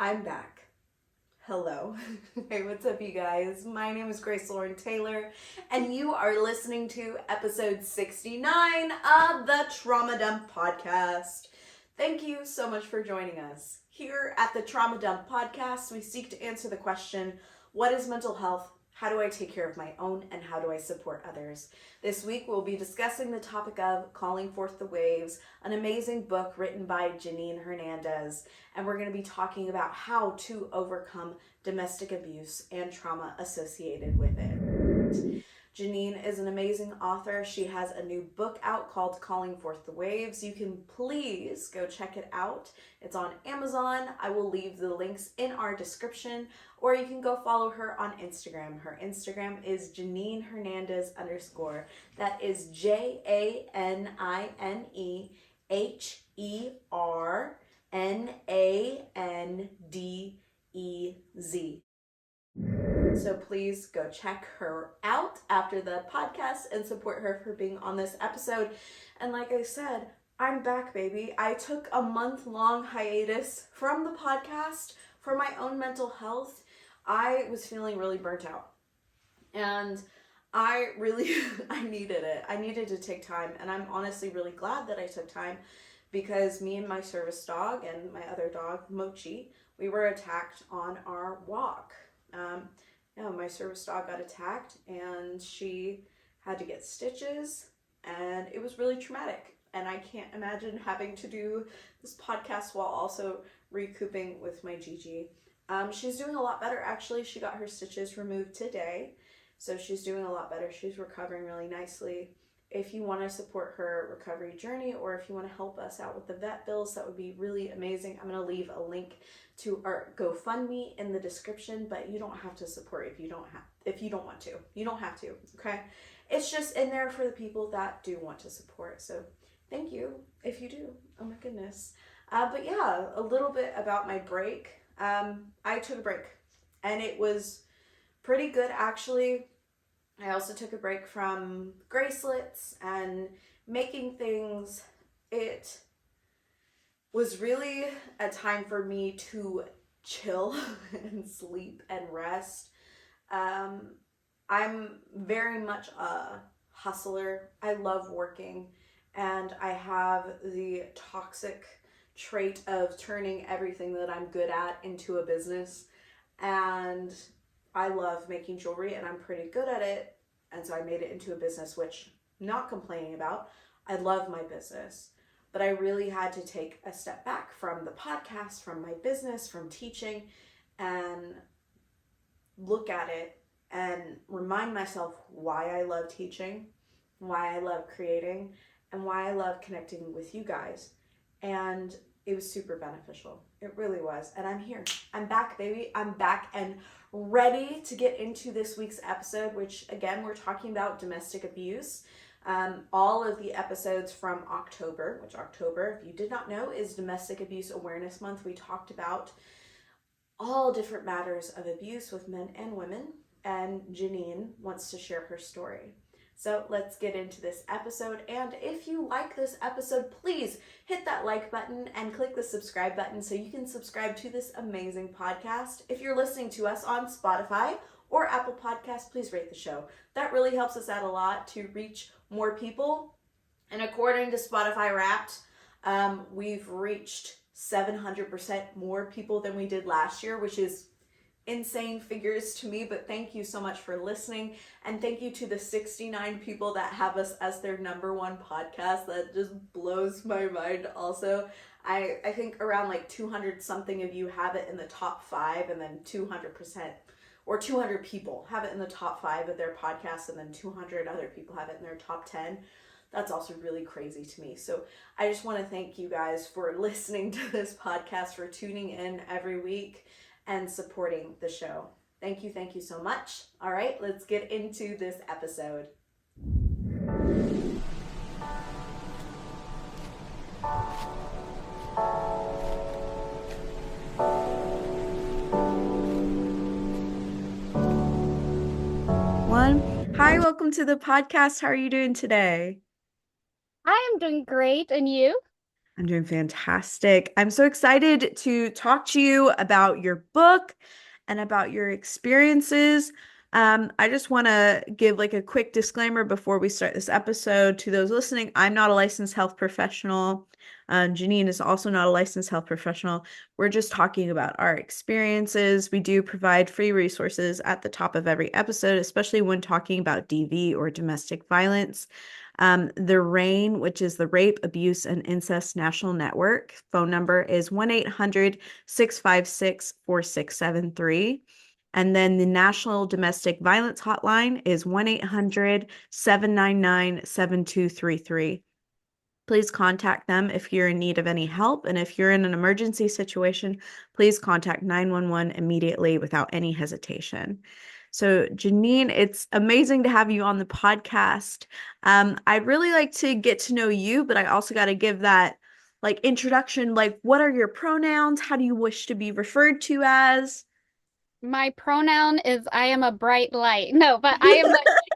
I'm back. Hello. Hey, what's up, you guys? My name is Grace Lauren Taylor, and you are listening to episode 69 of the Trauma Dump Podcast. Thank you so much for joining us. Here at the Trauma Dump Podcast, we seek to answer the question, what is mental health? How do I take care of my own, and how do I support others? This week we'll be discussing the topic of Calling Forth the Waves, an amazing book written by Janine Hernandez, and we're going to be talking about how to overcome domestic abuse and trauma associated with it. Janine is an amazing author. She has a new book out called Calling Forth the Waves. You can please go check it out. It's on Amazon. I will leave the links in our description, or you can go follow her on Instagram. Her Instagram is Janine Hernandez _. That is JANINEHERNANDEZ. So please go check her out after the podcast and support her for being on this episode. And like I said, I'm back, baby. I took a month-long hiatus from the podcast for my own mental health. I was feeling really burnt out. And I needed it. I needed to take time. And I'm honestly really glad that I took time, because me and my service dog and my other dog, Mochi, we were attacked on our walk. My service dog got attacked and she had to get stitches, and it was really traumatic. And I can't imagine having to do this podcast while also recouping with my Gigi. She's doing a lot better, actually. She got her stitches removed today, so she's doing a lot better. She's recovering really nicely. If you want to support her recovery journey, or if you want to help us out with the vet bills, that would be really amazing. I'm going to leave a link to our GoFundMe in the description, but you don't have to support if you don't want to. You don't have to, okay? It's just in there for the people that do want to support. So thank you if you do. Oh my goodness. But yeah, a little bit about my break. I took a break, and it was pretty good, actually. I also took a break from Gracelets and making things. It was really a time for me to chill and sleep and rest. I'm very much a hustler. I love working, and I have the toxic trait of turning everything that I'm good at into a business. And I love making jewelry, and I'm pretty good at it, and so I made it into a business, which I'm not complaining about. I love my business, but I really had to take a step back from the podcast, from my business, from teaching, and look at it and remind myself why I love teaching, why I love creating, and why I love connecting with you guys. And it was super beneficial. It really was. And I'm here. I'm back, baby. I'm back and ready to get into this week's episode, which, again, we're talking about domestic abuse. All of the episodes from October, which October, if you did not know, is Domestic Abuse Awareness Month. We talked about all different matters of abuse with men and women, and Janine wants to share her story. So let's get into this episode. And if you like this episode, please hit that like button and click the subscribe button so you can subscribe to this amazing podcast. If you're listening to us on Spotify or Apple Podcasts, please rate the show. That really helps us out a lot to reach more people. And according to Spotify Wrapped, we've reached 700% more people than we did last year, which is insane figures to me. But thank you so much for listening, and thank you to the 69 people that have us as their #1 podcast. That just blows my mind. Also, I think around like 200 something of you have it in the top 5, and then 200% or 200 people have it in the top 5 of their podcasts, and then 200 other people have it in their top 10. That's also really crazy to me. So I just want to thank you guys for listening to this podcast, for tuning in every week and supporting the show. Thank you so much. All right, let's get into this episode. Hi, welcome to the podcast. How are you doing today? I am doing great. And you? I'm doing fantastic. I'm so excited to talk to you about your book and about your experiences. I just want to give like a quick disclaimer before we start this episode to those listening. I'm not a licensed health professional. Janine is also not a licensed health professional. We're just talking about our experiences. We do provide free resources at the top of every episode, especially when talking about DV or domestic violence. The RAINN, which is the Rape, Abuse, and Incest National Network, phone number is 1-800-656-4673. And then the National Domestic Violence Hotline is 1-800-799-7233. Please contact them if you're in need of any help. And if you're in an emergency situation, please contact 911 immediately without any hesitation. So, Janine, it's amazing to have you on the podcast. I'd really like to get to know you, but I also got to give that like introduction. Like, what are your pronouns? How do you wish to be referred to as? My pronoun is I am a bright light. No, but I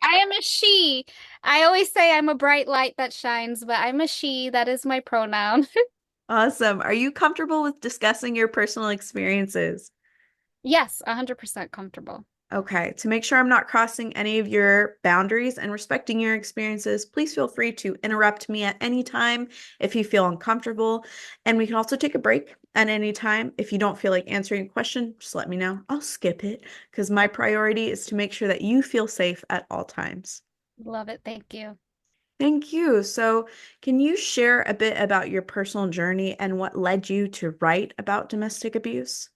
am a she. I always say I'm a bright light that shines, but I'm a she. That is my pronoun. Awesome. Are you comfortable with discussing your personal experiences? Yes, 100% comfortable. Okay, to make sure I'm not crossing any of your boundaries and respecting your experiences, please feel free to interrupt me at any time if you feel uncomfortable. And we can also take a break at any time. If you don't feel like answering a question, just let me know. I'll skip it because my priority is to make sure that you feel safe at all times. Love it. Thank you. Thank you. So, can you share a bit about your personal journey and what led you to write about domestic abuse?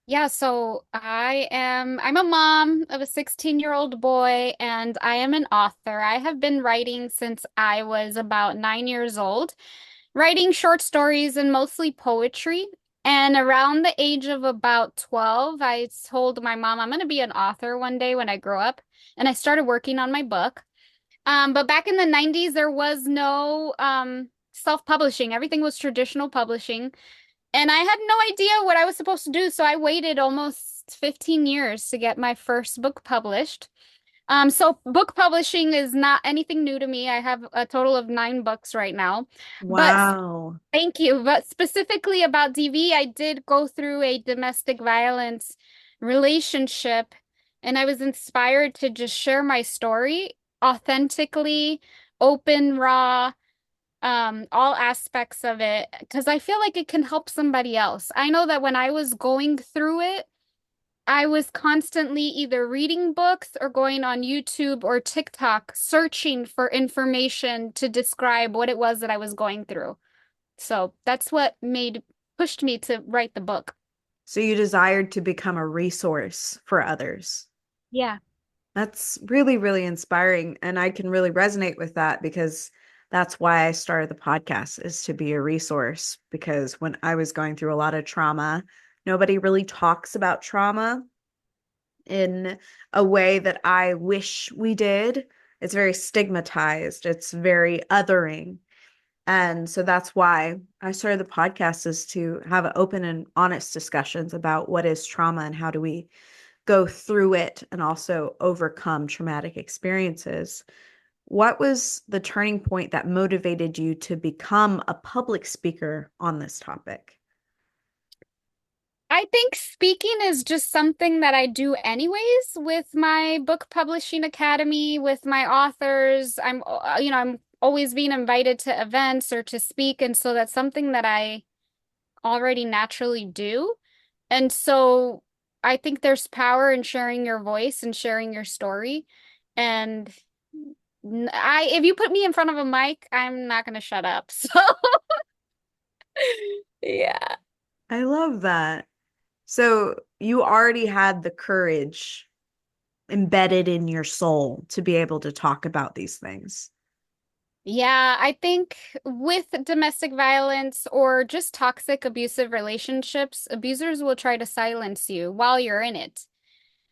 Yeah, so I'm a mom of a 16-year-old boy and I am an author. I have been writing since I was about 9 years old, writing short stories and mostly poetry. And around the age of about 12, I told my mom I'm going to be an author one day when I grow up. And I started working on my book. But back in the 90s, there was no self-publishing. Everything was traditional publishing. And I had no idea what I was supposed to do. So I waited almost 15 years to get my first book published. So book publishing is not anything new to me. I have a total of 9 books right now. But Wow. thank you. But specifically about DV, I did go through a domestic violence relationship, and I was inspired to just share my story authentically, open, raw, all aspects of it, because I feel like it can help somebody else. I know that when I was going through it, I was constantly either reading books or going on YouTube or TikTok searching for information to describe what it was that I was going through. So that's what made pushed me to write the book. So you desired to become a resource for others. Yeah. That's really, really inspiring. And I can really resonate with that because that's why I started the podcast is to be a resource. Because when I was going through a lot of trauma, nobody really talks about trauma in a way that I wish we did. It's very stigmatized, it's very othering. And so that's why I started the podcast is to have open and honest discussions about what is trauma and how do we go through it and also overcome traumatic experiences. What was the turning point that motivated you to become a public speaker on this topic? I think speaking is just something that I do anyways with my book publishing academy, with my authors. I'm always being invited to events or to speak. And so that's something that I already naturally do. And so I think there's power in sharing your voice and sharing your story. And if you put me in front of a mic, I'm not going to shut up. So, yeah. I love that. So you already had the courage embedded in your soul to be able to talk about these things. Yeah, I think with domestic violence or just toxic abusive relationships, abusers will try to silence you while you're in it.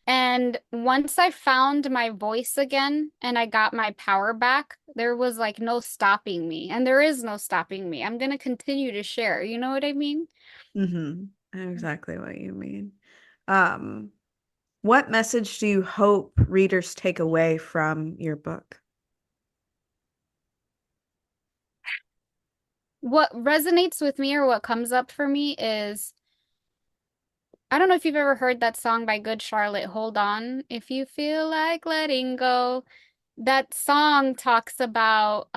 And once I found my voice again and I got my power back, there was like no stopping me. And there is no stopping me. I'm going to continue to share. You know what I mean? Mm-hmm. I know exactly what you mean. Um, what message do you hope readers take away from your book? What resonates with me or what comes up for me is I don't know if you've ever heard that song by Good Charlotte, Hold On, If You Feel Like Letting Go. That song talks about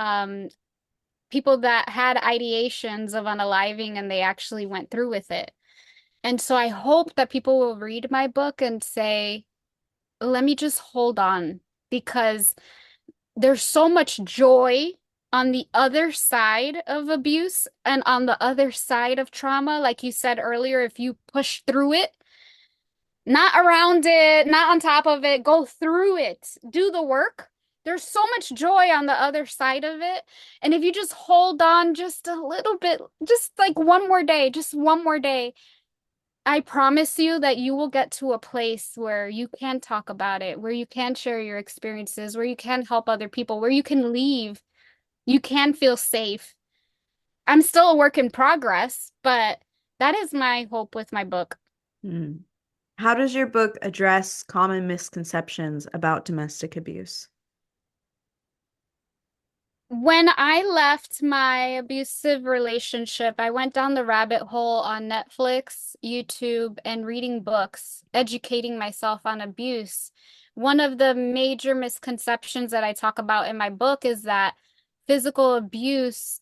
people that had ideations of unaliving and they actually went through with it. And so I hope that people will read my book and say, let me just hold on because there's so much joy on the other side of abuse and on the other side of trauma. Like you said earlier, if you push through it, not around it, not on top of it, go through it, do the work. There's so much joy on the other side of it. And if you just hold on just a little bit, just like one more day, just one more day, I promise you that you will get to a place where you can talk about it, where you can share your experiences, where you can help other people, where you can leave, you can feel safe. I'm still a work in progress, but that is my hope with my book. Hmm. How does your book address common misconceptions about domestic abuse? When I left my abusive relationship, I went down the rabbit hole on Netflix, YouTube, and reading books, educating myself on abuse. One of the major misconceptions that I talk about in my book is that physical abuse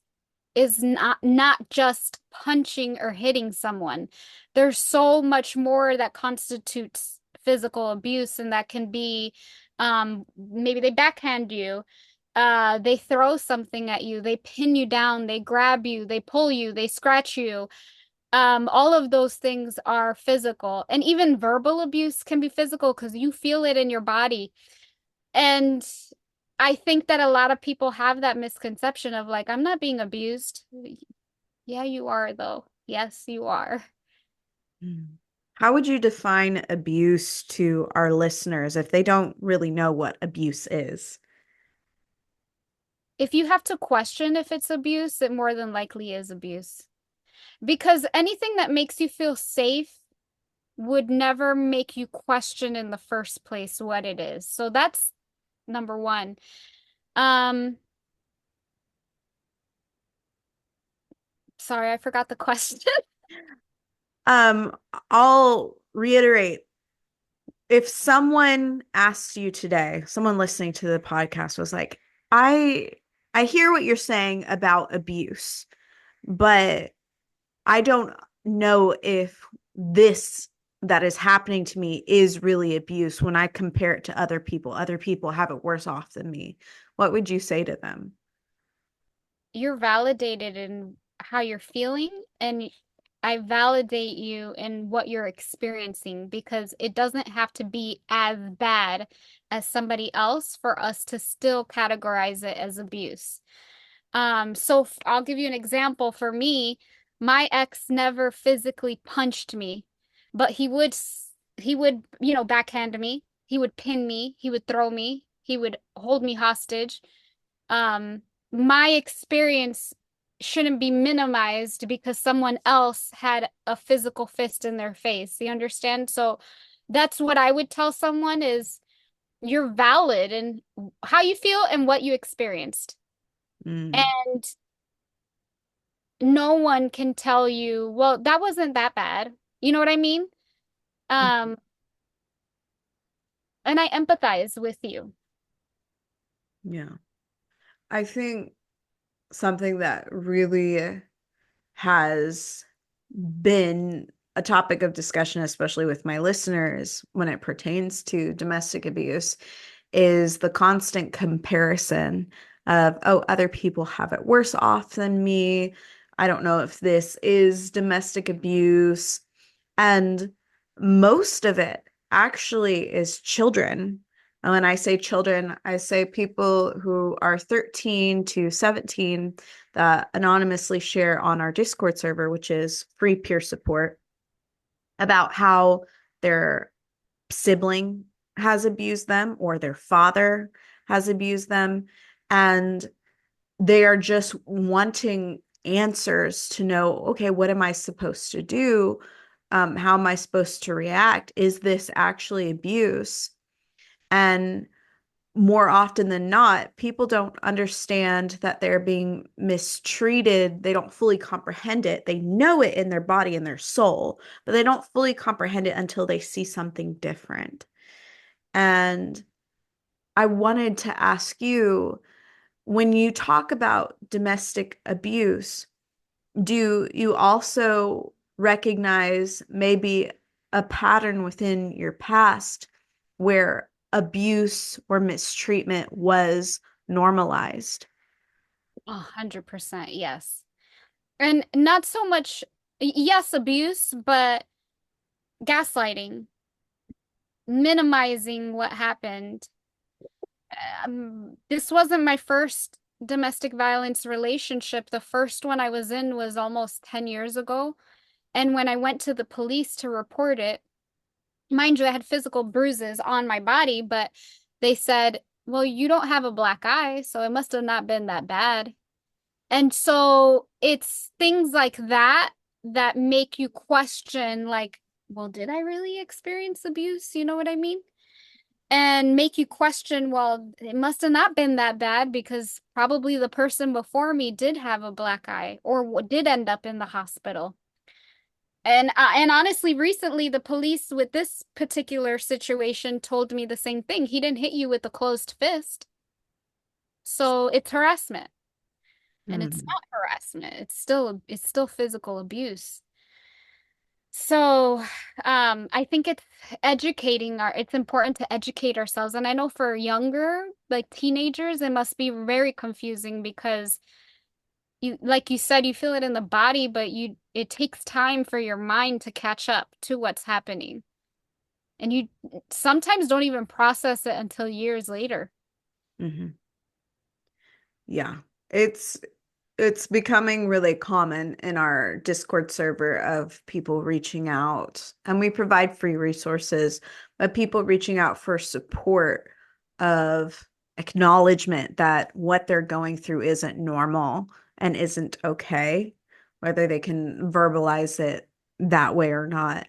is not just punching or hitting someone. There's so much more that constitutes physical abuse, and that can be maybe they backhand you, they throw something at you, they pin you down, they grab you, they pull you, they scratch you. All of those things are physical, and even verbal abuse can be physical because you feel it in your body. And I think that a lot of people have that misconception of like, I'm not being abused. Yeah, you are, though. Yes, you are. Hmm. How would you define abuse to our listeners if they don't really know what abuse is? If you have to question if it's abuse, it more than likely is abuse. Because anything that makes you feel safe would never make you question in the first place what it is. So that's number one. Um, Sorry, I forgot the question. Um, I'll reiterate, if someone asked you today, someone listening to the podcast was like, I I hear what you're saying about abuse, but I don't know if this that is happening to me is really abuse when I compare it to other people. Other people have it worse off than me. What would you say to them? You're validated in how you're feeling, and I validate you in what you're experiencing because it doesn't have to be as bad as somebody else for us to still categorize it as abuse. I'll give you an example. For me, my ex never physically punched me, but he would, backhand me. He would pin me. He would throw me. He would hold me hostage. Um, my experience shouldn't be minimized because someone else had a physical fist in their face. You understand? So that's what I would tell someone is you're valid in how you feel and what you experienced. Mm. And no one can tell you, well, that wasn't that bad. You know what I mean? Um, and I empathize with you. Yeah. I think something that really has been a topic of discussion, especially with my listeners, when it pertains to domestic abuse, is the constant comparison of, oh, other people have it worse off than me. I don't know if this is domestic abuse. And most of it actually is children. And when I say children, I say people who are 13 to 17 that anonymously share on our Discord server, which is free peer support, about how their sibling has abused them or their father has abused them. And they are just wanting answers to know, okay, what am I supposed to do? How am I supposed to react? Is this actually abuse? And more often than not, people don't understand that they're being mistreated. They don't fully comprehend it. They know it in their body and their soul, but they don't fully comprehend it until they see something different. And I wanted to ask you, when you talk about domestic abuse, do you also recognize maybe a pattern within your past where abuse or mistreatment was normalized? 100%, yes. And not so much, yes, abuse, but gaslighting, minimizing what happened. This wasn't my first domestic violence relationship. The first one I was in was almost 10 years ago. And when I went to the police to report it, mind you, I had physical bruises on my body, but they said, well, you don't have a black eye, so it must have not been that bad. And so it's things like that that make you question, like, well, did I really experience abuse? You know what I mean? And make you question, well, it must have not been that bad because probably the person before me did have a black eye or did end up in the hospital. And honestly, recently the police with this particular situation told me the same thing. He didn't hit you with a closed fist. So it's harassment. And it's Mm. not harassment. It's still physical abuse. So, I think it's important to educate ourselves. And I know for younger, like teenagers, it must be very confusing because like you said, you feel it in the body, but it takes time for your mind to catch up to what's happening. And you sometimes don't even process it until years later. Mhm. Yeah. It's it's becoming really common in our Discord server of people reaching out, and we provide free resources, but people reaching out for support of acknowledgement that what they're going through isn't normal and isn't okay, whether they can verbalize it that way or not.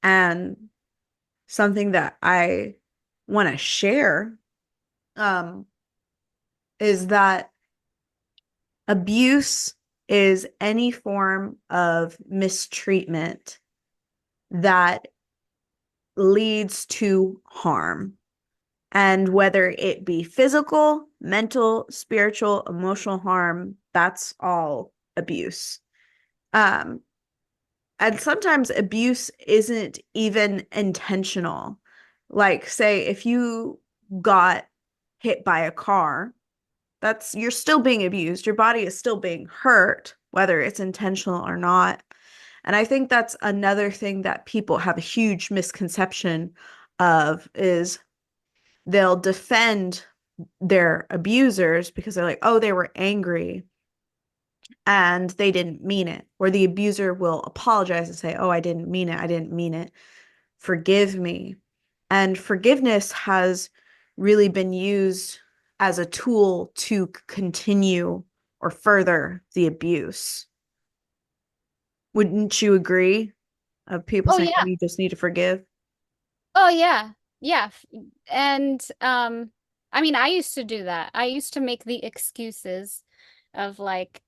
And something that I want to share um, is that abuse is any form of mistreatment that leads to harm. And whether it be physical, mental, spiritual, emotional harm, that's all abuse. Um, and sometimes abuse isn't even intentional. Like, say, if you got hit by a car, that's you're still being abused. Your body is still being hurt, whether it's intentional or not. And I think that's another thing that people have a huge misconception of is they'll defend their abusers because they're like, oh, they were angry and they didn't mean it. Or the abuser will apologize and say, oh, I didn't mean it. I didn't mean it. Forgive me. And forgiveness has really been used as a tool to continue or further the abuse. Wouldn't you agree? Of people Oh saying, oh, yeah. you just need to forgive? Oh yeah. Yeah. And I mean, I used to do that. I used to make the excuses of like,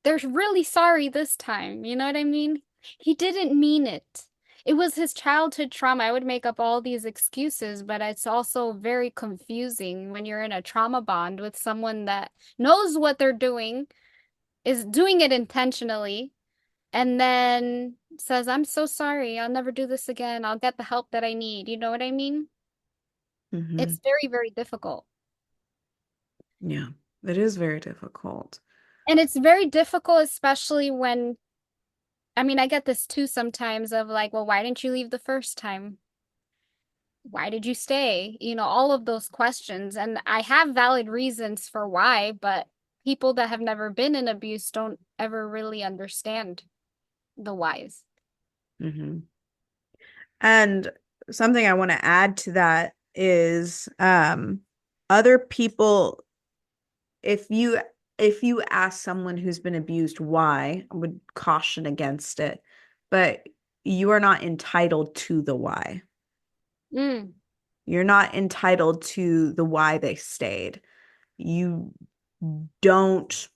they're really sorry this time. You know what I mean? He didn't mean it. It was his childhood trauma. I would make up all these excuses, but it's also very confusing when you're in a trauma bond with someone that knows what they're doing, is doing it intentionally, and then says, I'm so sorry. I'll never do this again. I'll get the help that I need. You know what I mean? Hmm. It's very, very difficult. Yeah, it is very difficult. And it's very difficult, especially when, I mean, I get this too sometimes of like, well, why didn't you leave the first time? Why did you stay? You know, all of those questions. And I have valid reasons for why, but people that have never been in abuse don't ever really understand the whys. Hmm. And something I want to add to that is other people, if you ask someone who's been abused why, I would caution against it. But you are not entitled to the why. Mm. You're not entitled to the why they stayed. You don't,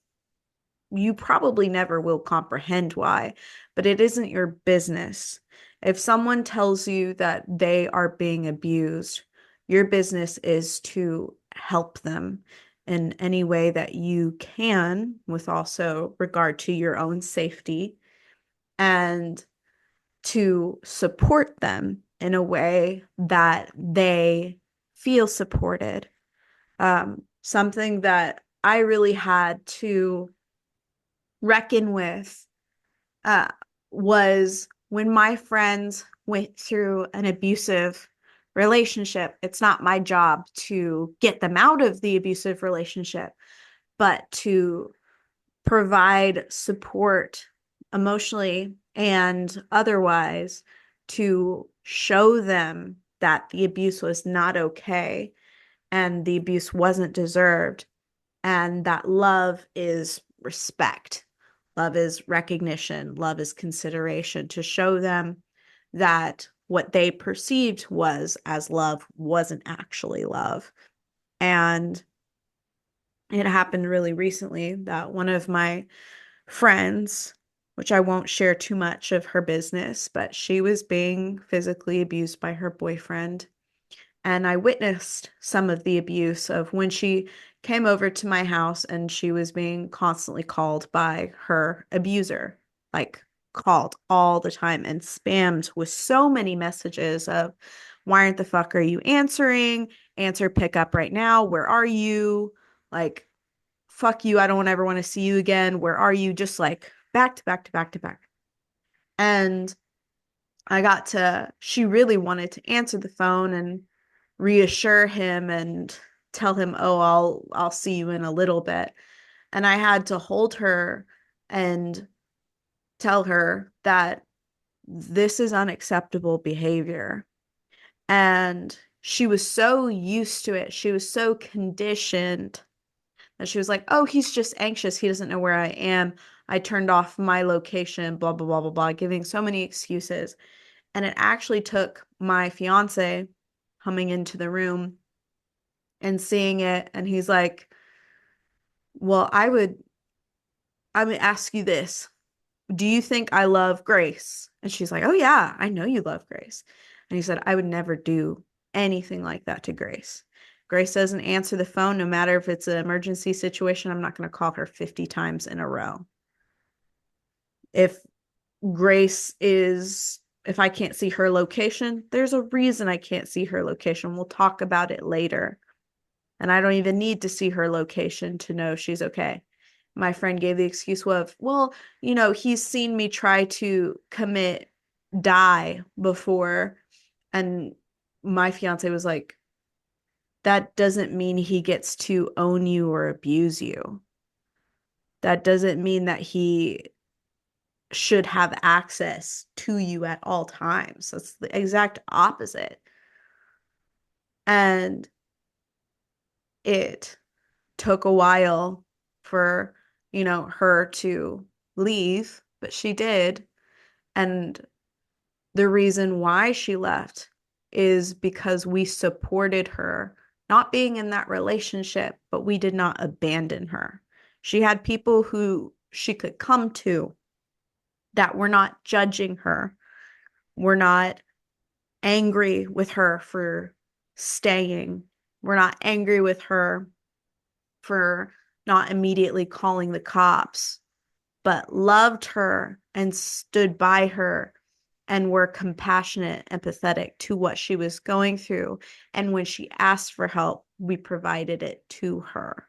you probably never will comprehend why, but it isn't your business. If someone tells you that they are being abused, your business is to help them in any way that you can, with also regard to your own safety, and to support them in a way that they feel supported. Something that I really had to reckon with uh, was when my friends went through an abusive relationship. It's not my job to get them out of the abusive relationship, but to provide support emotionally and otherwise to show them that the abuse was not okay and the abuse wasn't deserved, and that love is respect. Love is recognition. Love is consideration, to show them that what they perceived was as love wasn't actually love. And it happened really recently that one of my friends, which I won't share too much of her business, but she was being physically abused by her boyfriend. And I witnessed some of the abuse of when she came over to my house and she was being constantly called by her abuser, like called all the time and spammed with so many messages of, why aren't the fuck are you answering? Answer, pick up right now. Where are you? Like, fuck you. I don't ever want to see you again. Where are you? Just like back to back to back to back. And she really wanted to answer the phone and reassure him and tell him, "Oh, I'll see you in a little bit." And I had to hold her and tell her that this is unacceptable behavior. And she was so used to it. She was so conditioned that she was like, "Oh, he's just anxious. He doesn't know where I am. I turned off my location, blah, blah, blah, blah, blah," giving so many excuses. And it actually took my fiance coming into the room and seeing it. And he's like, "Well, I would ask you this. Do you think I love Grace?" And she's like, "Oh, yeah, I know you love Grace." And he said, "I would never do anything like that to Grace. Grace doesn't answer the phone, no matter if it's an emergency situation. I'm not going to call her 50 times in a row. If if I can't see her location, there's a reason I can't see her location. We'll talk about it later. And I don't even need to see her location to know she's okay." My friend gave the excuse of, "Well, he's seen me try to die before." And my fiance was like, "That doesn't mean he gets to own you or abuse you. That doesn't mean that he should have access to you at all times. That's the exact opposite." And it took a while for, her to leave, but she did. And the reason why she left is because we supported her, not being in that relationship, but we did not abandon her. She had people who she could come to that were not judging her, were not angry with her for staying, were not angry with her for not immediately calling the cops, but loved her and stood by her and were compassionate, empathetic to what she was going through. And when she asked for help, we provided it to her.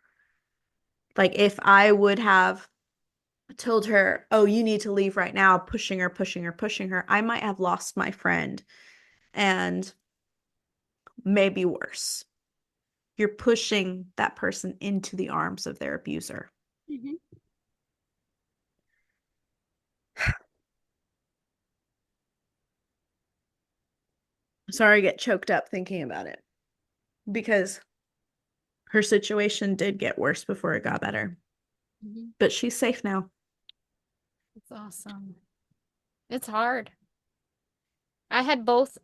Like, if I would have told her, "Oh, you need to leave right now," pushing her, pushing her, pushing her, I might have lost my friend, and maybe worse. You're pushing that person into the arms of their abuser. Mhm. Sorry, I get choked up thinking about it, because her situation did get worse before it got better. Mhm. But she's safe now. It's awesome. It's hard. I had both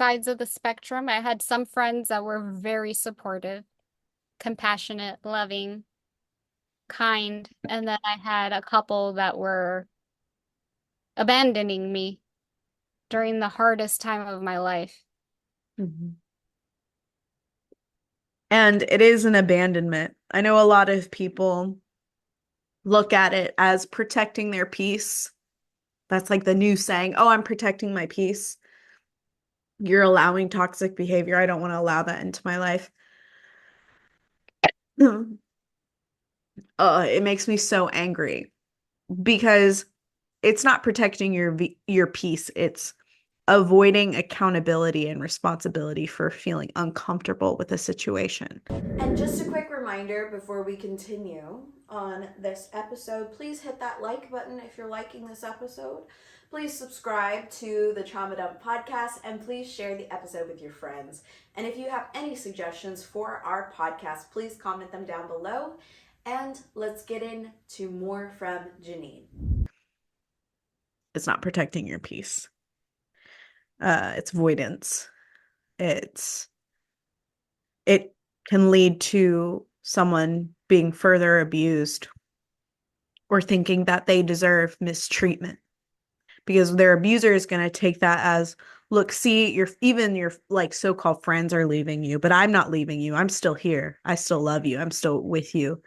sides of the spectrum. I had some friends that were very supportive, compassionate, loving, kind, and then I had a couple that were abandoning me during the hardest time of my life. Mhm. And it is an abandonment. I know a lot of people look at it as protecting their peace. That's like the new saying, oh, I'm protecting my peace. You're allowing toxic behavior. I don't want to allow that into my life. It makes me so angry because it's not protecting your peace. It's avoiding accountability and responsibility for feeling uncomfortable with a situation. And just a quick reminder before we continue on this episode, please hit that like button if you're liking this episode. Please subscribe to the Trauma Dump podcast and please share the episode with your friends. And if you have any suggestions for our podcast, please comment them down below. And let's get into more from Janine. It's not protecting your peace. It's avoidance. It can lead to someone being further abused or thinking that they deserve mistreatment because their abuser is going to take that as, look, see, your like so-called friends are leaving you, but I'm not leaving you. I'm still here. I still love you. I'm still with you.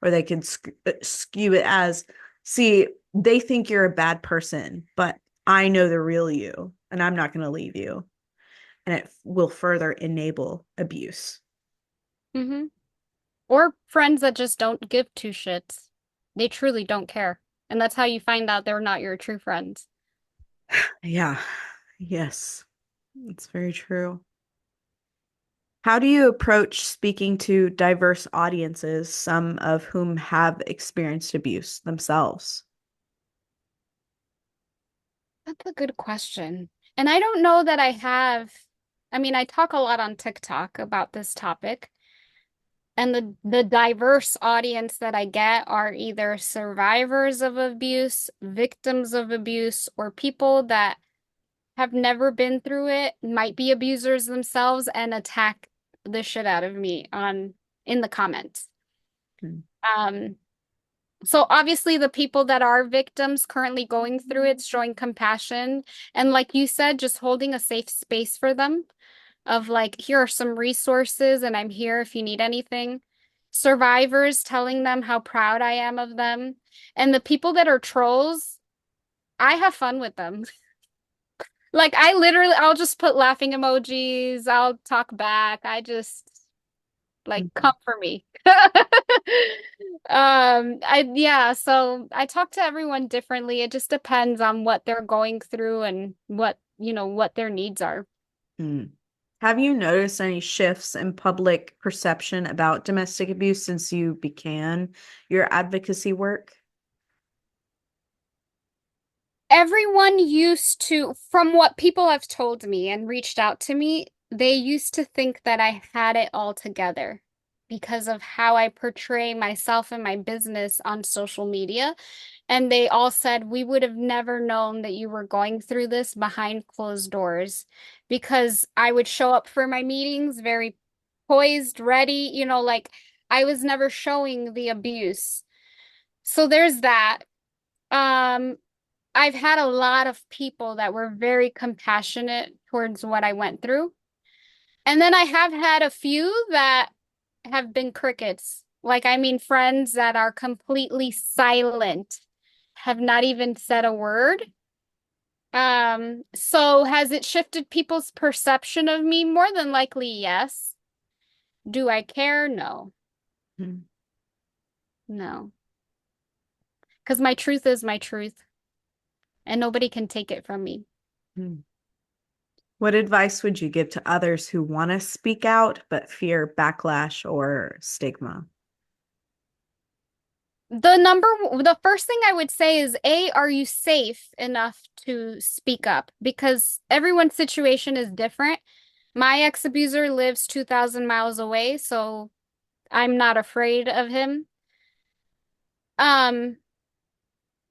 Or they can skew it as, see, they think you're a bad person, but I know the real you and I'm not going to leave you. And it will further enable abuse. Mm-hmm. Or friends that just don't give two shits. They truly don't care. And that's how you find out they're not your true friends. Yeah. Yes. It's very true. How do you approach speaking to diverse audiences, some of whom have experienced abuse themselves? That's a good question. And I don't know that I have. I mean, I talk a lot on TikTok about this topic. And the diverse audience that I get are either survivors of abuse, victims of abuse, or people that have never been through it, might be abusers themselves, and attack the shit out of me on in the comments. Hmm. Um, so obviously the people that are victims currently going through it, showing compassion, and like you said, just holding a safe space for them of like, here are some resources and I'm here if you need anything. Survivors telling them how proud I am of them. And the people that are trolls, I have fun with them. Like I'll just put laughing emojis, I'll talk back. I just like Mhm. come for me. Yeah, so I talk to everyone differently. It just depends on what they're going through and what their needs are. Hmm. Have you noticed any shifts in public perception about domestic abuse since you began your advocacy work? Everyone used to, from what people have told me and reached out to me, they used to think that I had it all together because of how I portray myself and my business on social media. And they all said, we would have never known that you were going through this behind closed doors because I would show up for my meetings very poised, ready, like I was never showing the abuse. So there's that. Um, I've had a lot of people that were very compassionate towards what I went through. And then I have had a few that have been crickets. Like, I mean, friends that are completely silent, have not even said a word. So has it shifted people's perception of me? More than likely, yes. Do I care? No. Hmm. No. Because my truth is my truth, and nobody can take it from me. Hmm. What advice would you give to others who want to speak out but fear backlash or stigma? The first thing I would say is, A, are you safe enough to speak up? Because everyone's situation is different. My ex-abuser lives 2,000 miles away, so I'm not afraid of him.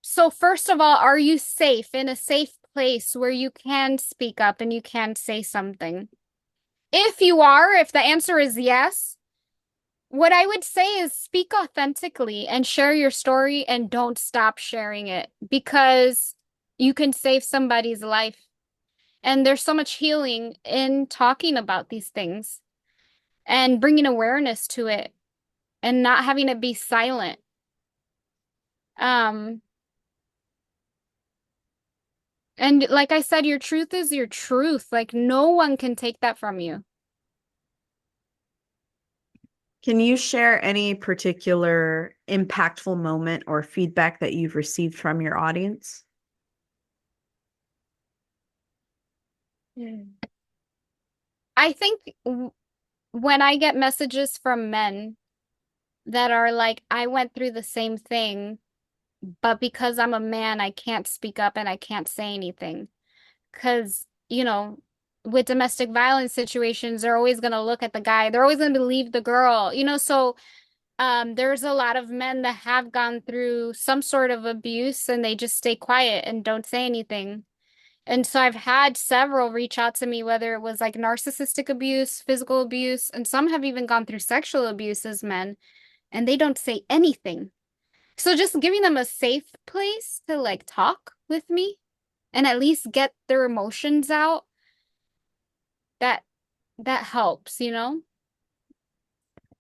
So first of all, are you safe in a safe place where you can speak up and you can say something? If you are, if the answer is yes, what I would say is speak authentically and share your story and don't stop sharing it because you can save somebody's life. And there's so much healing in talking about these things and bringing awareness to it and not having it be silent. Um, and like I said, your truth is your truth. Like no one can take that from you. Can you share any particular impactful moment or feedback that you've received from your audience? I think when I get messages from men that are like, I went through the same thing, but because I'm a man, I can't speak up and I can't say anything. Because, with domestic violence situations, they're always going to look at the guy. They're always going to believe the girl, so there's a lot of men that have gone through some sort of abuse and they just stay quiet and don't say anything. And so I've had several reach out to me, whether it was like narcissistic abuse, physical abuse, and some have even gone through sexual abuse as men, and they don't say anything. So just giving them a safe place to like talk with me and at least get their emotions out, that that helps.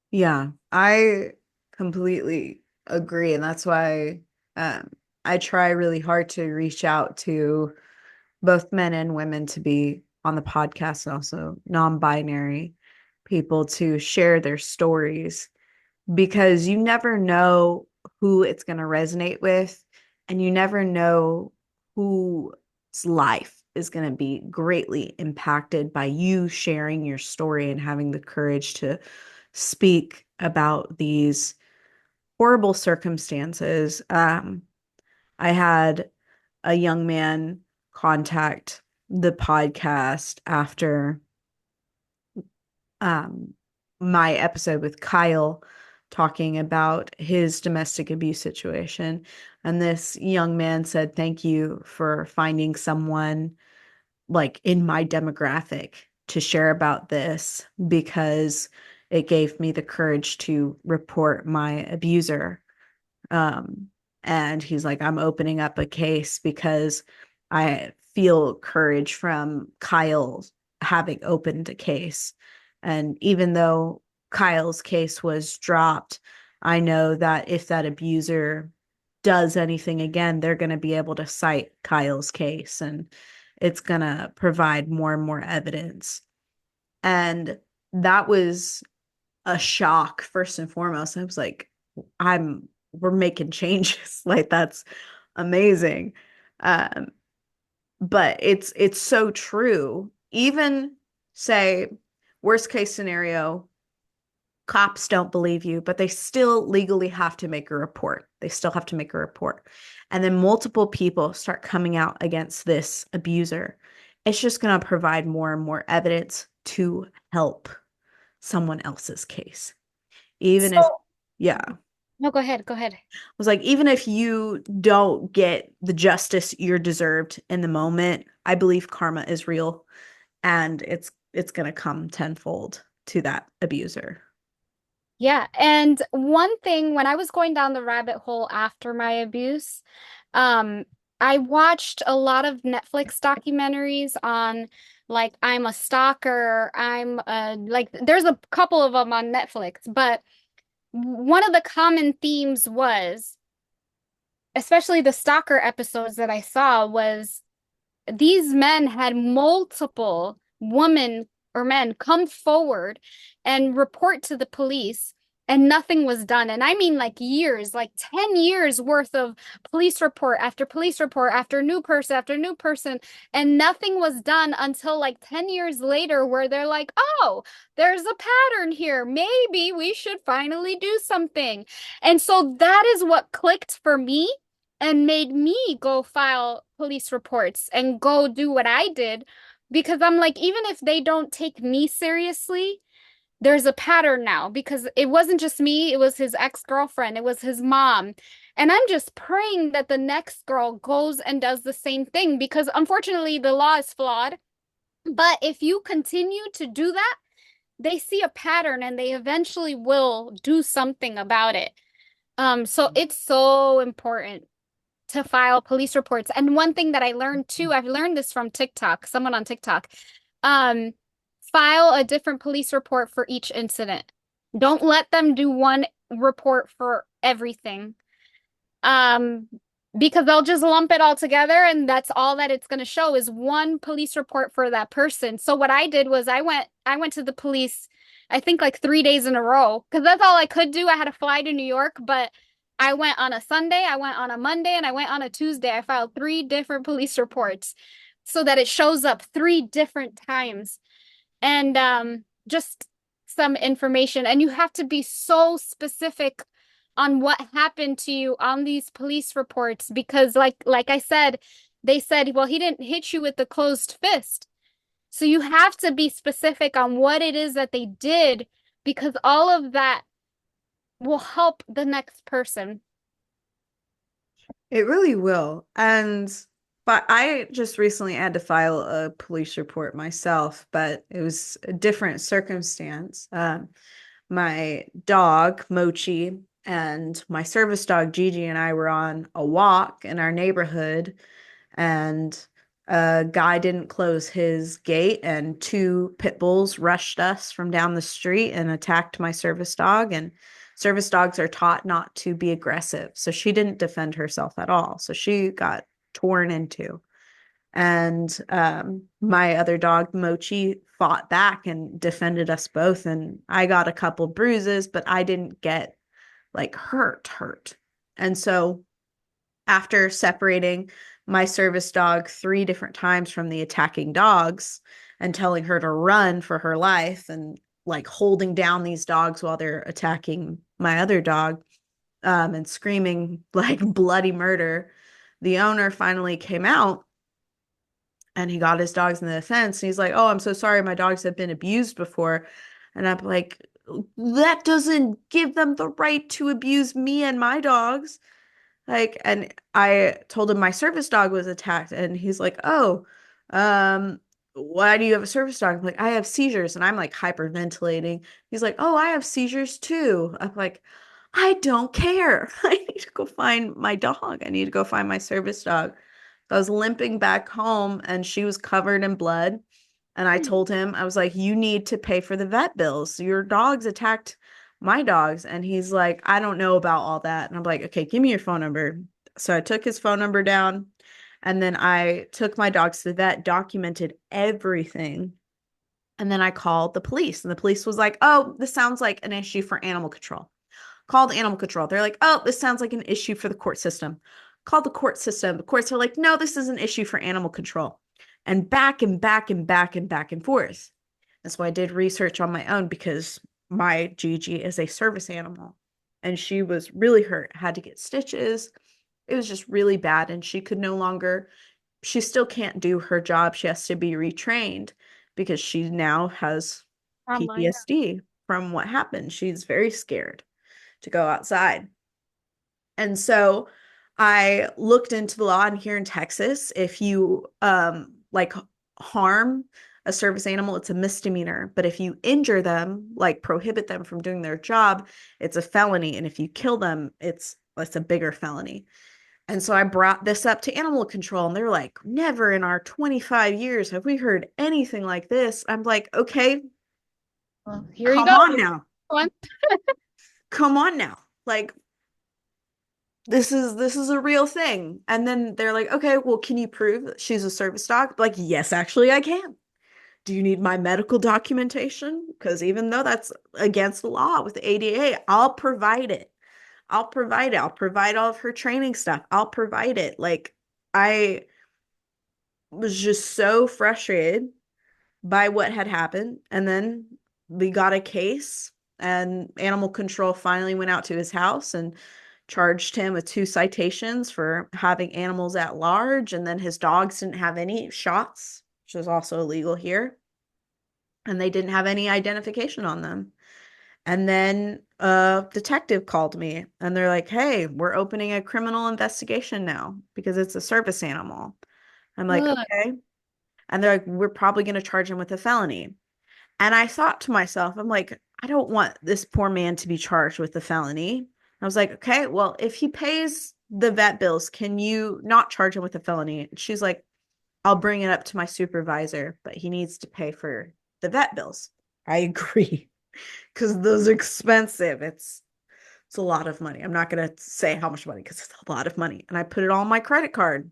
Yeah, I completely agree. And that's why um, I try really hard to reach out to both men and women to be on the podcast and also non-binary people to share their stories because you never know who it's going to resonate with and you never know whose life is going to be greatly impacted by you sharing your story and having the courage to speak about these horrible circumstances. I had a young man contact the podcast after um, my episode with Kyle talking about his domestic abuse situation. And this young man said, "Thank you for finding someone like in my demographic to share about this because it gave me the courage to report my abuser." Um, and he's like, "I'm opening up a case because I feel courage from Kyle having opened a case. And even though Kyle's case was dropped, I know that if that abuser does anything again, they're going to be able to cite Kyle's case and it's going to provide more and more evidence." And that was a shock, first and foremost. I was like, we're making changes. Like, that's amazing. Um, but it's so true. Even say, worst case scenario, cops don't believe you, but they still legally have to make a report. They still have to make a report. And then multiple people start coming out against this abuser. It's just going to provide more and more evidence to help someone else's case. Even if, So, yeah, no, go ahead, go ahead. was like, even if you don't get the justice you're deserved in the moment, I believe karma is real and it's gonna come tenfold to that abuser. Yeah, and one thing when I was going down the rabbit hole after my abuse, um, I watched a lot of Netflix documentaries on like I'm a stalker, like there's a couple of them on Netflix, but one of the common themes was, especially the stalker episodes that I saw, was these men had multiple women or men come forward and report to the police and nothing was done. And I mean like years, like 10 years worth of police report after new person, and nothing was done until like 10 years later where they're like, "Oh, there's a pattern here. Maybe we should finally do something." And so that is what clicked for me and made me go file police reports and go do what I did because I'm like, even if they don't take me seriously, there's a pattern now because it wasn't just me, it was his ex-girlfriend, it was his mom. And I'm just praying that the next girl goes and does the same thing because unfortunately the law is flawed. But if you continue to do that, they see a pattern and they eventually will do something about it. So it's so important to file police reports. And one thing that I learned too, I've learned this from TikTok, someone on TikTok. Um, File a different police report for each incident. Don't let them do one report for everything. Um, because they'll just lump it all together and that's all that it's going to show is one police report for that person. So what I did was I went to the police I think like 3 days in a row because that's all I could do. I had to fly to New York, but I went on a Sunday, I went on a Monday, and I went on a Tuesday. I filed three different police reports so that it shows up three different times. And just some information. And you have to be so specific on what happened to you on these police reports because like I said, they said, well, he didn't hit you with the closed fist. So you have to be specific on what it is that they did because all of that will help the next person. It really will. But I just recently had to file a police report myself, but it was a different circumstance. My dog, Mochi, and my service dog, Gigi, and I were on a walk in our neighborhood, and a guy didn't close his gate, and two pit bulls rushed us from down the street and attacked my service dog. And service dogs are taught not to be aggressive. So she didn't defend herself at all. So she got torn into. And my other dog, Mochi, fought back and defended us both. And I got a couple bruises, but I didn't get like hurt. And so after separating my service dog 3 different times from the attacking dogs and telling her to run for her life and like holding down these dogs while they're attacking my other dog and screaming like bloody murder, the owner finally came out and he got his dogs in the fence. And he's like, oh, I'm so sorry. My dogs have been abused before. And I'm like, that doesn't give them the right to abuse me and my dogs. Like, and I told him my service dog was attacked, and he's like, "Oh, why do you have a service dog?" I'm like, "I have seizures," and I'm like hyperventilating. He's like, "Oh, I have seizures too." I'm like, "I don't care. I need to go find my dog. I need to go find my service dog." So I was limping back home, and she was covered in blood. And I told him, I was like, "You need to pay for the vet bills. Your dogs attacked my dogs." And he's like, "I don't know about all that." And I'm like, "Okay, give me your phone number." So I took his phone number down, and then I took my dogs to the vet, documented everything. And then I called the police, and the police was like, "Oh, this sounds like an issue for animal control." Called animal control. They're like, "Oh, this sounds like an issue for the court system." Called the court system. The courts are like, "No, this is an issue for animal control." And back and back and back and back and forth. That's why I did research on my own because my Gigi is a service animal and she was really hurt, had to get stitches. It was just really bad. And she could no longer, she still can't do her job. She has to be retrained because she now has Online. PTSD from what happened. She's very scared to go outside. And so I looked into the law, and here in Texas, if you like harm a service animal, it's a misdemeanor. But if you injure them, like prohibit them from doing their job, it's a felony. And if you kill them, it's a bigger felony. And so I brought this up to animal control, and they're like, "Never in our 25 years have we heard anything like this." I'm like, "Okay, Well, here you come go. on now. One. Come on now. Like, this is a real thing." And then they're like, "Okay, well, can you prove that she's a service dog?" Like, "Yes, actually I can." "Do you need my medical documentation? Because even though that's against the law with the ADA, I'll provide it. I'll provide it. I'll provide all of her training stuff. I'll provide it." Like, I was just so frustrated by what had happened. And then we got a case, and animal control finally went out to his house and charged him with 2 citations for having animals at large. And then his dogs didn't have any shots, which is also illegal here. And they didn't have any identification on them. And then a detective called me and they're like, "Hey, we're opening a criminal investigation now because it's a service animal." I'm like, Ugh. "Okay." And they're like, "We're probably going to charge him with a felony." And I thought to myself, I'm like, I don't want this poor man to be charged with a felony. I was like, okay, well, if he pays the vet bills, can you not charge him with a felony? And she's like, I'll bring it up to my supervisor, but he needs to pay for the vet bills. I agree because those are expensive. It's a lot of money. I'm not gonna say how much money because it's a lot of money. And I put it all on my credit card.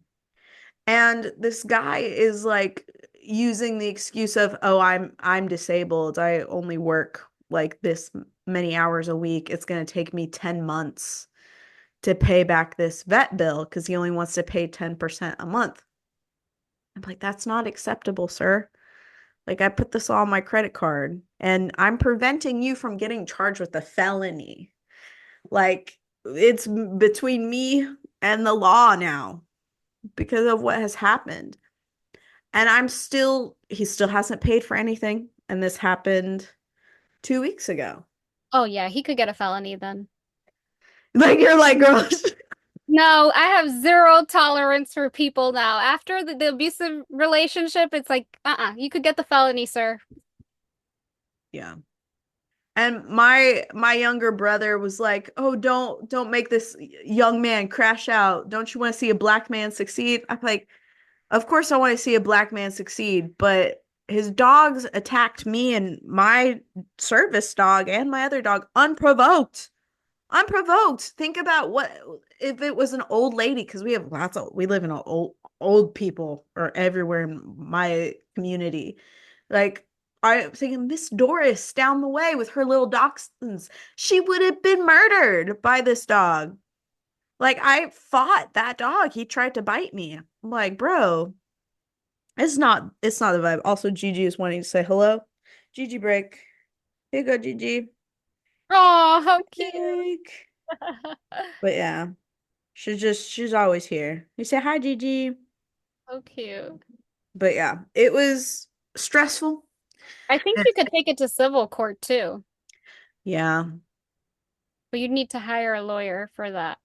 And this guy is like using the excuse of, "Oh, I'm disabled. I only work like this many hours a week. It's going to take me 10 months to pay back this vet bill because he only wants to pay 10% a month." I'm like, "That's not acceptable, sir. Like, I put this all on my credit card and I'm preventing you from getting charged with a felony. Like, it's between me and the law now because of what has happened." And he still hasn't paid for anything. And this happened 2 weeks ago. Oh yeah, he could get a felony then. Like, you're like, girl. No, I have zero tolerance for people now. After the abusive relationship, it's like, you could get the felony, sir. Yeah. And my younger brother was like, "Oh, don't make this young man crash out. Don't you want to see a black man succeed?" I'm like, "Of course I want to see a black man succeed, but his dogs attacked me and my service dog and my other dog unprovoked." Unprovoked. Think about what if it was an old lady, because we live in old people are everywhere in my community. Like, I'm thinking Miss Doris down the way with her little dachshunds, she would have been murdered by this dog. Like, I fought that dog. He tried to bite me. I'm like, bro, it's not the vibe. Also, Gigi is wanting to say hello. Gigi break. Here you go, Gigi. Oh, how cute. Break. But yeah. She's always here. You say hi, Gigi. So cute. But yeah, it was stressful. I think you could take it to civil court too, Yeah. but you'd need to hire a lawyer for that.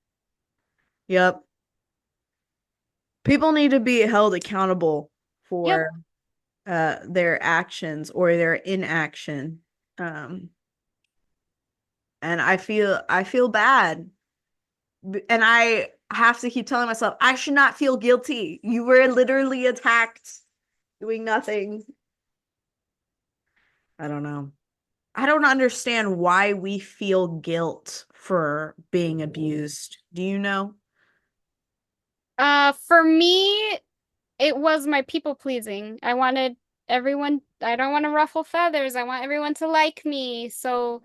Yep. People need to be held accountable Yep. for their actions or their inaction. Um and I feel bad. And I have to keep telling myself I should not feel guilty. You were literally attacked doing nothing. I don't know. I don't understand why we feel guilt for being abused. Do you know? For me, it was my people pleasing. I wanted everyone, I don't want to ruffle feathers. I want everyone to like me. So,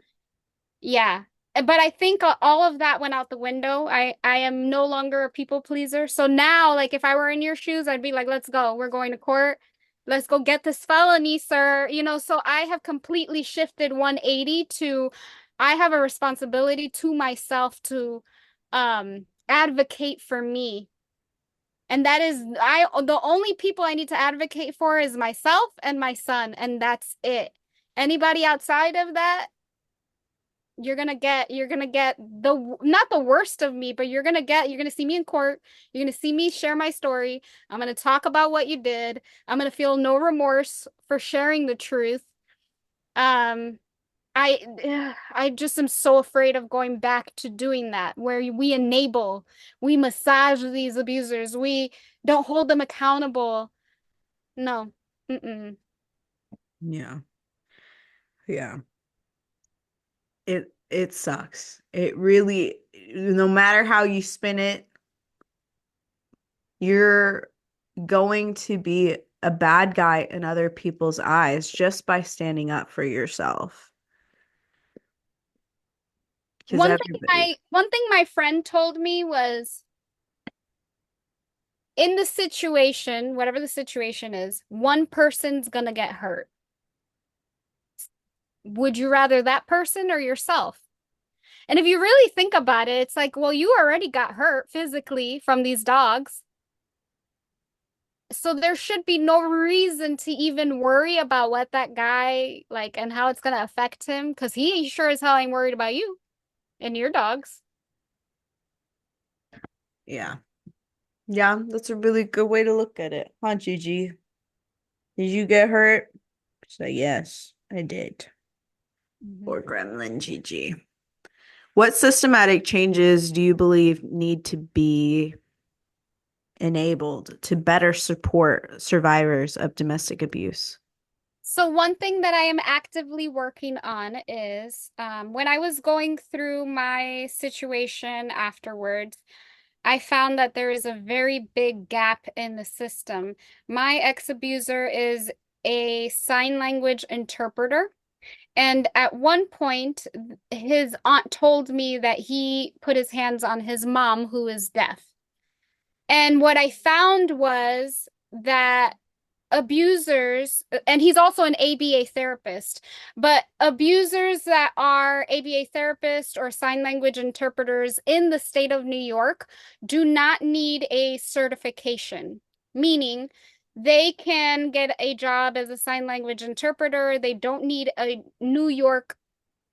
yeah. But I think all of that went out the window. I am no longer a people pleaser. So now, like if I were in your shoes, I'd be like, "Let's go. We're going to court. Let's go get this felony, sir." So I have completely shifted 180 to I have a responsibility to myself to advocate for me. And that is the only people I need to advocate for is myself and my son, and that's it. Anybody outside of that, you're gonna get the not the worst of me, but you're gonna see me in court. You're gonna see me share my story. I'm gonna talk about what you did. I'm gonna feel no remorse for sharing the truth. Um, I just am so afraid of going back to doing that, where we massage these abusers, we don't hold them accountable. No. Mm-mm. Yeah. Yeah. It sucks. It really, no matter how you spin it, you're going to be a bad guy in other people's eyes just by standing up for yourself. Because everybody, One thing my friend told me was in the situation, whatever the situation is, one person's gonna get hurt. Would you rather that person or yourself? And if you really think about it, it's like, well, you already got hurt physically from these dogs. So there should be no reason to even worry about what that guy like and how it's gonna affect him, because he sure as hell ain't worried about you. And your dogs. Yeah. Yeah, that's a really good way to look at it. Huh, Gigi? Did you get hurt? So yes, I did. Mhm. Poor gremlin Gigi. What systematic changes do you believe need to be enabled to better support survivors of domestic abuse? So one thing that I am actively working on is when I was going through my situation afterwards, I found that there is a very big gap in the system. My ex-abuser is a sign language interpreter. And at one point, his aunt told me that he put his hands on his mom, who is deaf. And what I found was that abusers, and he's also an ABA therapist, but abusers that are ABA therapists or sign language interpreters in the state of New York do not need a certification, meaning they can get a job as a sign language interpreter. They don't need a New York,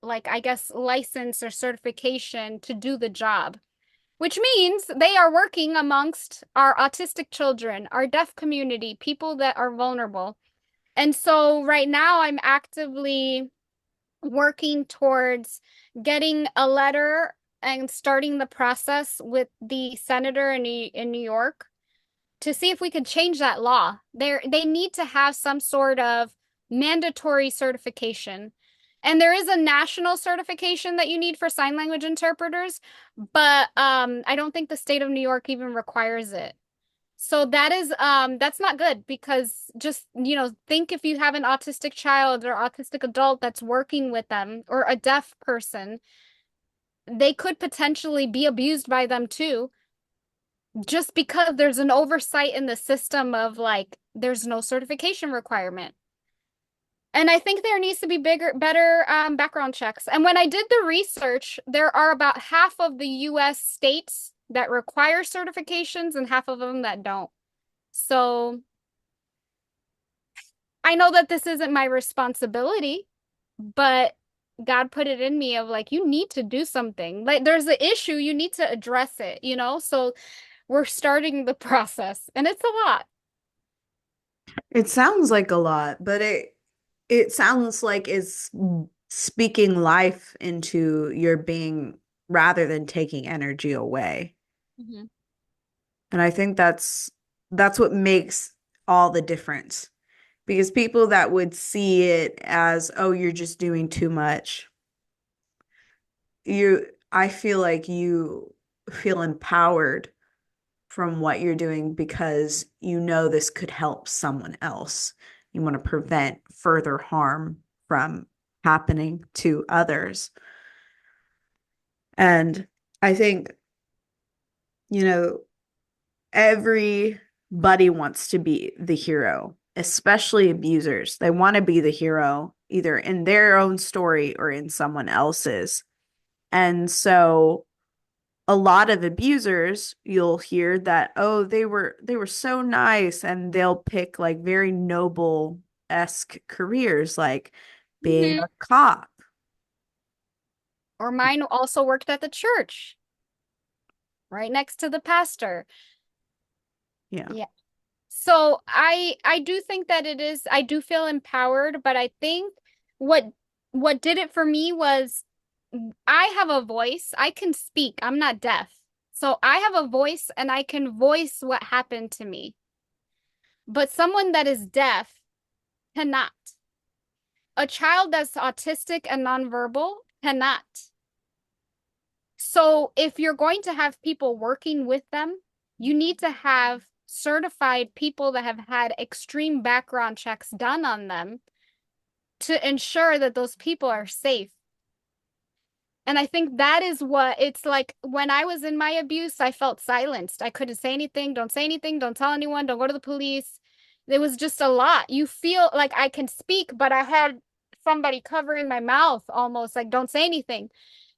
like, I guess, license or certification to do the job, which means they are working amongst our autistic children, our deaf community, people that are vulnerable. And so right now I'm actively working towards getting a letter and starting the process with the senator in New York to see if we could change that law. They need to have some sort of mandatory certification. And there is a national certification that you need for sign language interpreters, but I don't think the state of New York even requires it. So that's not good because just, think if you have an autistic child or autistic adult that's working with them or a deaf person, they could potentially be abused by them too, just because there's an oversight in the system of like there's no certification requirement. And I think there needs to be better background checks. And when I did the research, there are about half of the US states that require certifications and half of them that don't. So I know that this isn't my responsibility, but God put it in me of like, you need to do something. Like there's an issue, you need to address it. So we're starting the process and it's a lot. It sounds like a lot, but it sounds like it's speaking life into your being rather than taking energy away. Mhm. And I think that's what makes all the difference. Because people that would see it as, oh, you're just doing too much, I feel like you feel empowered from what you're doing because you know this could help someone else. You want to prevent further harm from happening to others. And I think, you know, everybody wants to be the hero, especially abusers. They want to be the hero either in their own story or in someone else's. And so a lot of abusers, you'll hear that, oh, they were so nice, and they'll pick like very noble-esque careers like being Mhm. a cop. Or mine also worked at the church, right next to the pastor. Yeah. Yeah. So I do think that I do feel empowered, but I think what what did it for me was I have a voice. I can speak. I'm not deaf. So I have a voice and I can voice what happened to me. But someone that is deaf cannot. A child that's autistic and nonverbal cannot. So if you're going to have people working with them, you need to have certified people that have had extreme background checks done on them to ensure that those people are safe. And I think that is what it's like. When I was in my abuse, I felt silenced. I couldn't say anything. Don't say anything. Don't tell anyone. Don't go to the police. There was just a lot. You feel like I can speak, but I had somebody covering my mouth almost like, don't say anything.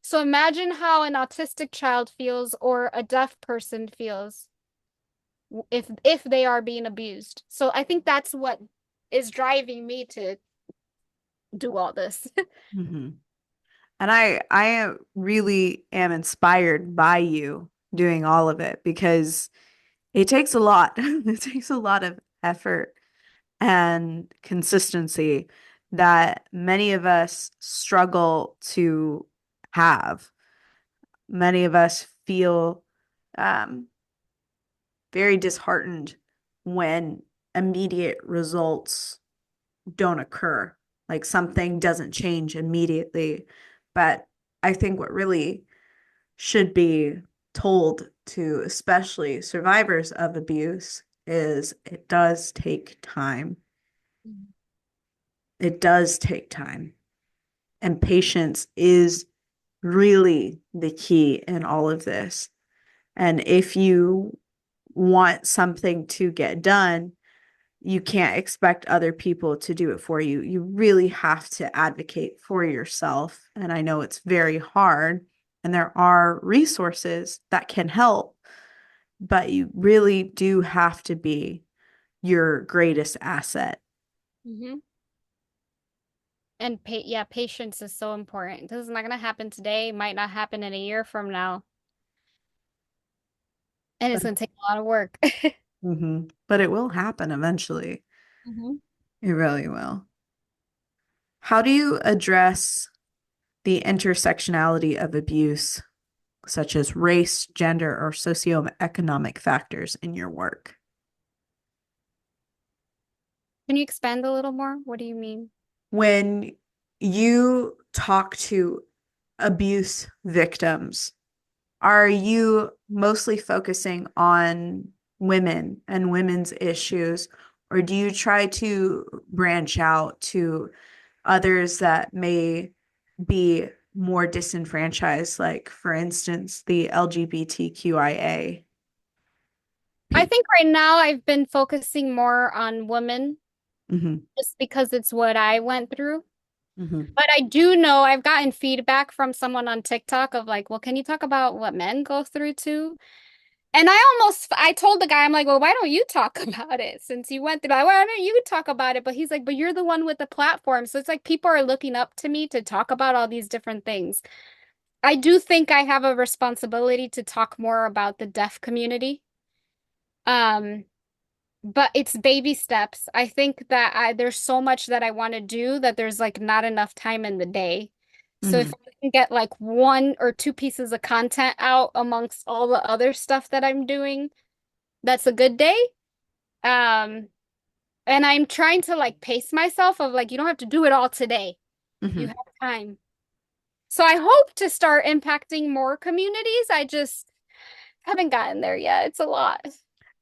So imagine how an autistic child feels or a deaf person feels if they are being abused. So I think that's what is driving me to do all this. Mm-hmm. And I really am inspired by you doing all of it because it takes a lot. It takes a lot of effort and consistency that many of us struggle to have. Many of us feel um, very disheartened when immediate results don't occur, like something doesn't change immediately. But I think what really should be told to especially survivors of abuse is it does take time. It does take time. And patience is really the key in all of this. And if you want something to get done, you can't expect other people to do it for you. You really have to advocate for yourself. And I know it's very hard, and there are resources that can help, but you really do have to be your greatest asset. Mm-hmm. And yeah, patience is so important. This is not gonna happen today, might not happen in a year from now, and it's But, gonna take a lot of work. but it will happen eventually. Hmm. It really will. How do you address the intersectionality of abuse, such as race, gender, or socioeconomic factors in your work? Can you expand a little more? What do you mean? When you talk to abuse victims, are you mostly focusing on women and women's issues, or do you try to branch out to others that may be more disenfranchised, like, for instance, the LGBTQIA I people? think right now I've been focusing more on women Hmm. just because it's what I went through. Hmm. But I do know I've gotten feedback from someone on TikTok of like, well, can you talk about what men go through too? And I told the guy, I'm like, well, why don't you talk about it since you went through that? Why don't you talk about it? But he's like, but you're the one with the platform. So it's like people are looking up to me to talk about all these different things. I do think I have a responsibility to talk more about the deaf community. Um, but it's baby steps. I think that there's so much that I want to do that there's like not enough time in the day. So if Hmm. I can get like one or two pieces of content out amongst all the other stuff that I'm doing, that's a good day. Um, and I'm trying to like pace myself of like you don't have to do it all today. You Hmm. have time. So I hope to start impacting more communities. I just haven't gotten there yet. It's a lot.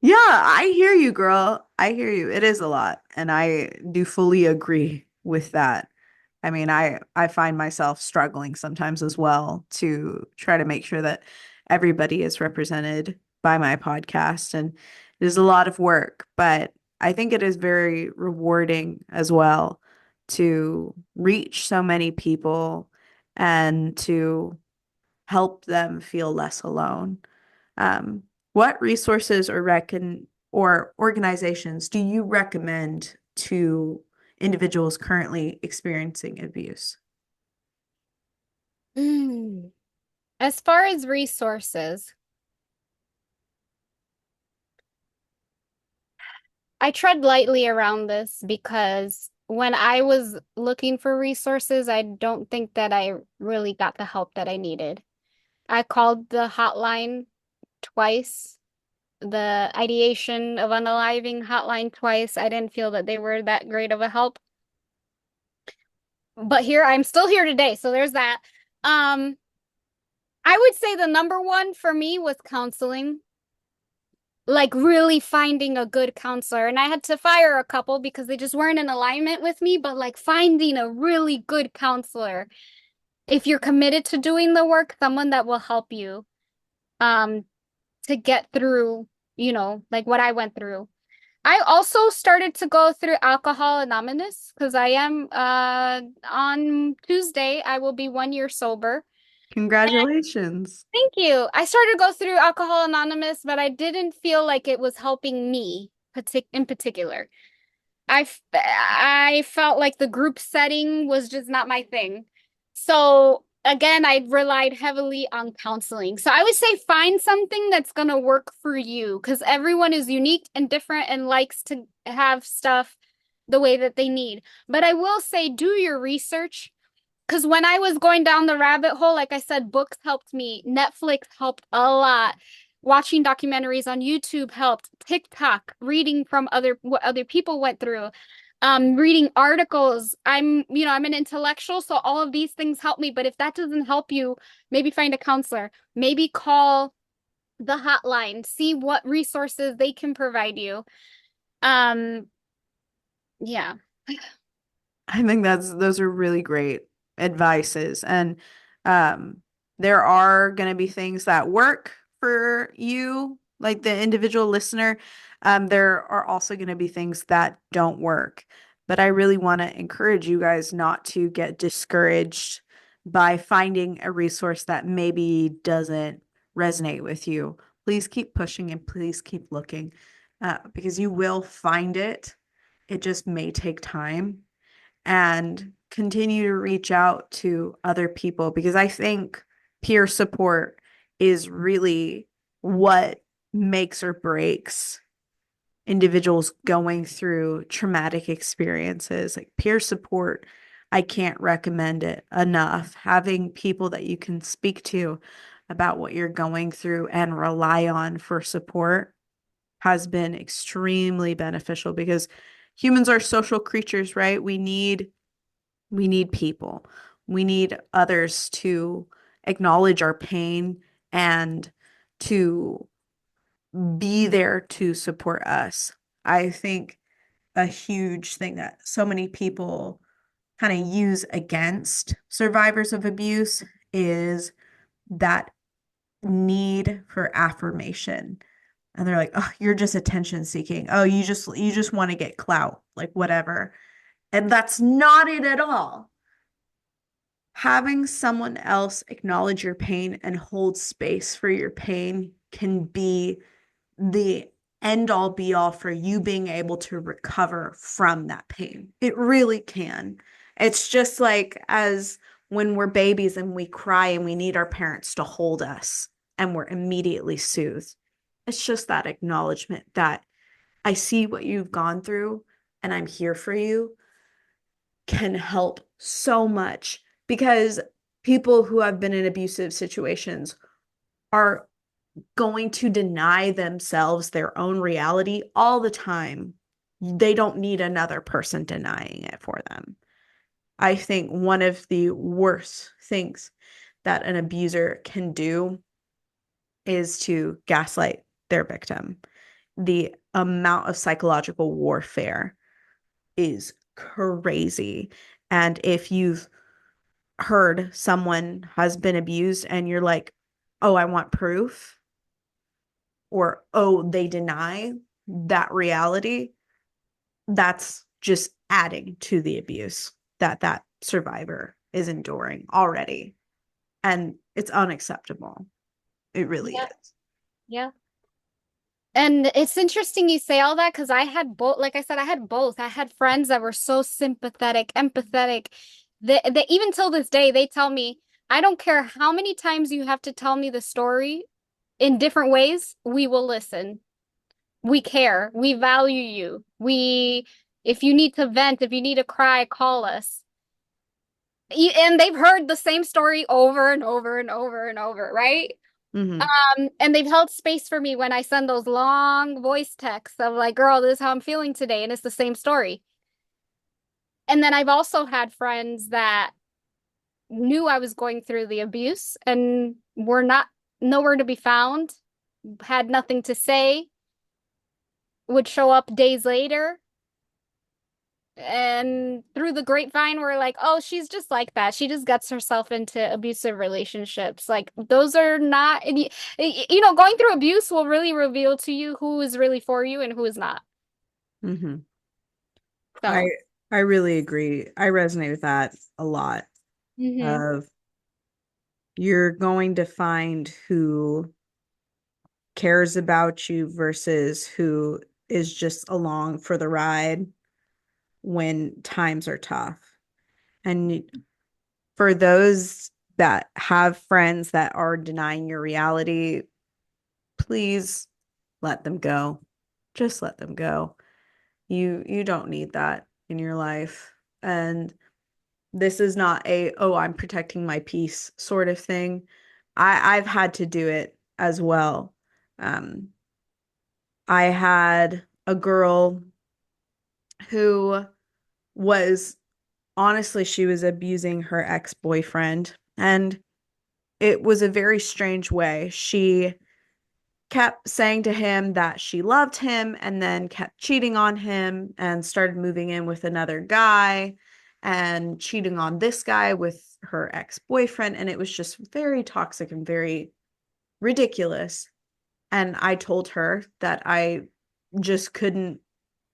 Yeah, I hear you, girl. I hear you. It is a lot, and I do fully agree with that. I mean, I find myself struggling sometimes as well to try to make sure that everybody is represented by my podcast, and it is a lot of work, but I think it is very rewarding as well to reach so many people and to help them feel less alone. Um, what resources or organizations do you recommend to individuals currently experiencing abuse? Mm. As far as resources, I tread lightly around this because when I was looking for resources, I don't think that I really got the help that I needed. I called the hotline twice, the ideation of unaliving hotline twice. I didn't feel that they were that great of a help. But here, I'm still here today, so there's that. Um, I would say the number one for me was counseling, like really finding a good counselor. And I had to fire a couple because they just weren't in alignment with me, but like finding a really good counselor. If you're committed to doing the work, someone that will help you um to get through, like what I went through. I also started to go through Alcohol Anonymous because I am on Tuesday I will be 1 year sober. Congratulations. Thank you. I started to go through Alcohol Anonymous, but I didn't feel like it was helping me in particular. I felt like the group setting was just not my thing. So again, I relied heavily on counseling. So I would say find something that's going to work for you because everyone is unique and different and likes to have stuff the way that they need. But I will say do your research because when I was going down the rabbit hole, like I said, books helped me, Netflix helped a lot. Watching documentaries on YouTube helped, TikTok, reading from what other people went through, reading articles. I'm an intellectual, so all of these things help me. But if that doesn't help you, maybe find a counselor, maybe call the hotline, see what resources they can provide you. Um, yeah. I think those are really great advices. And um there are going to be things that work for you, like the individual listener. There are also going to be things that don't work. But I really want to encourage you guys not to get discouraged by finding a resource that maybe doesn't resonate with you. Please keep pushing and please keep looking, because you will find it. It just may take time, and continue to reach out to other people because I think peer support is really what makes or breaks individuals going through traumatic experiences. Like peer support, I can't recommend it enough. Having people that you can speak to about what you're going through and rely on for support has been extremely beneficial because humans are social creatures, right? We need people. We need others to acknowledge our pain and to be there to support us. I think a huge thing that so many people kind of use against survivors of abuse is that need for affirmation. And they're like, "Oh, you're just attention seeking. Oh, you just want to get clout, like whatever." And that's not it at all. Having someone else acknowledge your pain and hold space for your pain can be the end all be all for you being able to recover from that pain. It really can. It's just like as when we're babies and we cry and we need our parents to hold us and we're immediately soothed. It's just that acknowledgement that I see what you've gone through and I'm here for you can help so much because people who have been in abusive situations are going to deny themselves their own reality all the time. They don't need another person denying it for them. I think one of the worst things that an abuser can do is to gaslight their victim. The amount of psychological warfare is crazy. And if you've heard someone has been abused and you're like, oh, I want proof, or oh, they deny that reality, that's just adding to the abuse that survivor is enduring already. And it's unacceptable. It really Yeah. is. Yeah. And it's interesting you say all that because I had both, like I said, I had both. I had friends that were so sympathetic, empathetic. They even till this day, they tell me, I don't care how many times you have to tell me the story in different ways, we will listen. We care. We value you. If you need to vent, if you need to cry, call us. And they've heard the same story over and over and over and over, right? Mm-hmm. And they've held space for me when I send those long voice texts of like, girl, this is how I'm feeling today. And it's the same story. And then I've also had friends that knew I was going through the abuse and were not nowhere to be found, had nothing to say, would show up days later. And through the grapevine, we're like, oh, she's just like that. She just gets herself into abusive relationships. Like, those are not, going through abuse will really reveal to you who is really for you and who is not. Mm-hmm. I So, I really agree. I resonate with that a lot. hmm Of you're going to find who cares about you versus who is just along for the ride when times are tough. And for those that have friends that are denying your reality, please let them go. Just let them go. You don't need that in your life. And this is not a, oh, I'm protecting my peace sort of thing. I've had to do it as well. Um, I had a girl who was, honestly, she was abusing her ex-boyfriend, and it was a very strange way. She kept saying to him that she loved him and then kept cheating on him and started moving in with another guy and cheating on this guy with her ex-boyfriend. And it was just very toxic and very ridiculous. And I told her that I just couldn't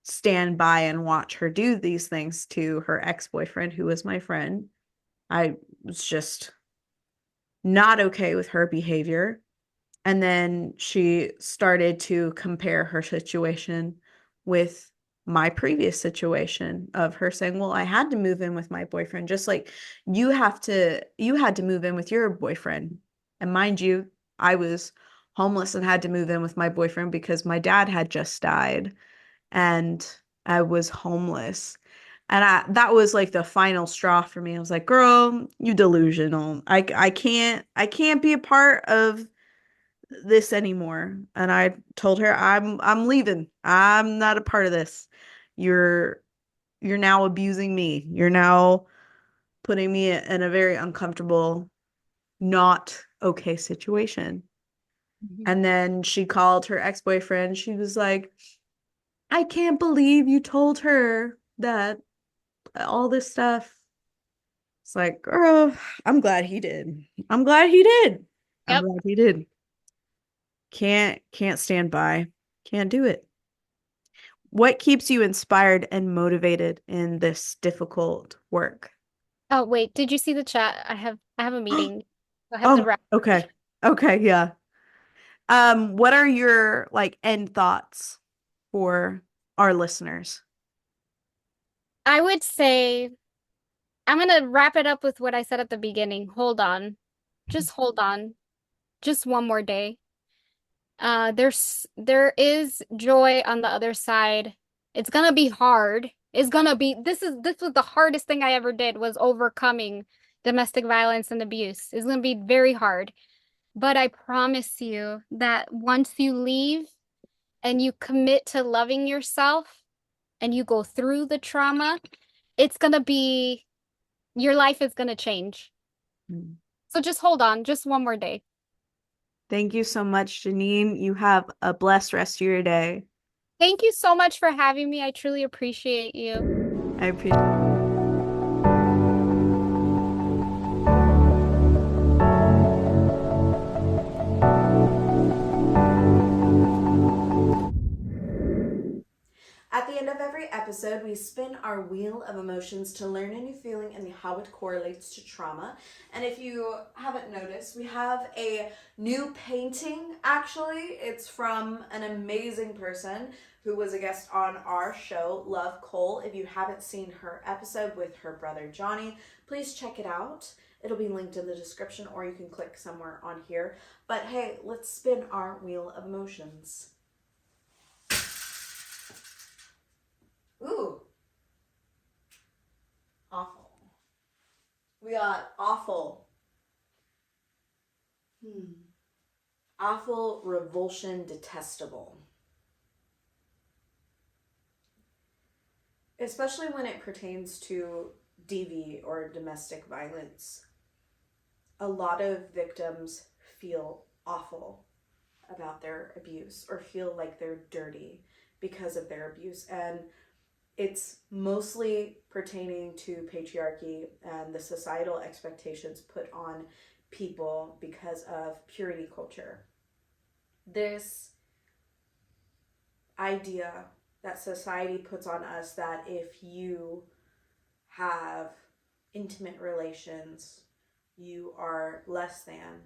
stand by and watch her do these things to her ex-boyfriend, who was my friend. I was just not okay with her behavior. And then she started to compare her situation with my previous situation of her saying, well, I had to move in with my boyfriend, just like you had to move in with your boyfriend. And mind you, I was homeless and had to move in with my boyfriend because my dad had just died and I was homeless. And that was like the final straw for me. I was like, girl, you delusional. I can't be a part of this anymore. And I told her I'm leaving. I'm not a part of this. You're you're now abusing me. You're now putting me in a very uncomfortable, not okay situation. And then she called her ex-boyfriend. She was like, I can't believe you told her that all this stuff. It's like, girl, I'm glad he did. I'm glad he did. I'm Yep. glad he did. Can't stand by. Can't do it. What keeps you inspired and motivated in this difficult work? Oh, wait, did you see the chat? I have a meeting. I have to Oh, wrap. okay. Okay, yeah. What are your like end thoughts for our listeners? I would say I'm gonna wrap it up with what I said at the beginning. Hold on. Just hold on. Just one more day. There is joy on the other side. It's gonna be hard. This was the hardest thing I ever did was overcoming domestic violence and abuse. It's gonna be very hard. But I promise you that once you leave and you commit to loving yourself and you go through the trauma, it's gonna be your life is gonna change. Mm. So just hold on, just one more day. Thank you so much, Janine. You have a blessed rest of your day. Thank you so much for having me. I truly appreciate you. I appreciate At the end of every episode, we spin our wheel of emotions to learn a new feeling and how it correlates to trauma. And if you haven't noticed, we have a new painting actually. It's from an amazing person who was a guest on our show, Love Cole. If you haven't seen her episode with her brother Johnny, please check it out. It'll be linked in the description or you can click somewhere on here. But hey, let's spin our wheel of emotions. Ooh, awful. We got awful. Awful, revulsion, detestable. Especially when it pertains to DV or domestic violence. A lot of victims feel awful about their abuse or feel like they're dirty because of their abuse. And it's mostly pertaining to patriarchy and the societal expectations put on people because of purity culture. This idea that society puts on us that if you have intimate relations, you are less than.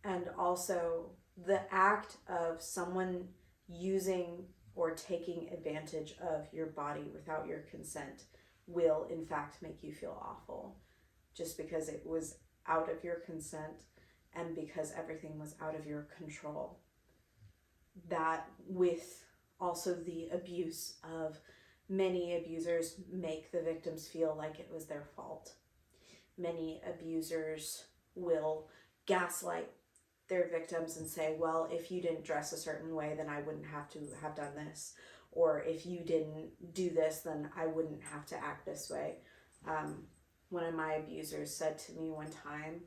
And also the act of someone using or taking advantage of your body without your consent will in fact make you feel awful just because it was out of your consent and because everything was out of your control. That with also the abuse of many abusers make the victims feel like it was their fault. Many abusers will gaslight their victims and say, well, if you didn't dress a certain way, then I wouldn't have to have done this. Or if you didn't do this, then I wouldn't have to act this way. One of my abusers said to me one time,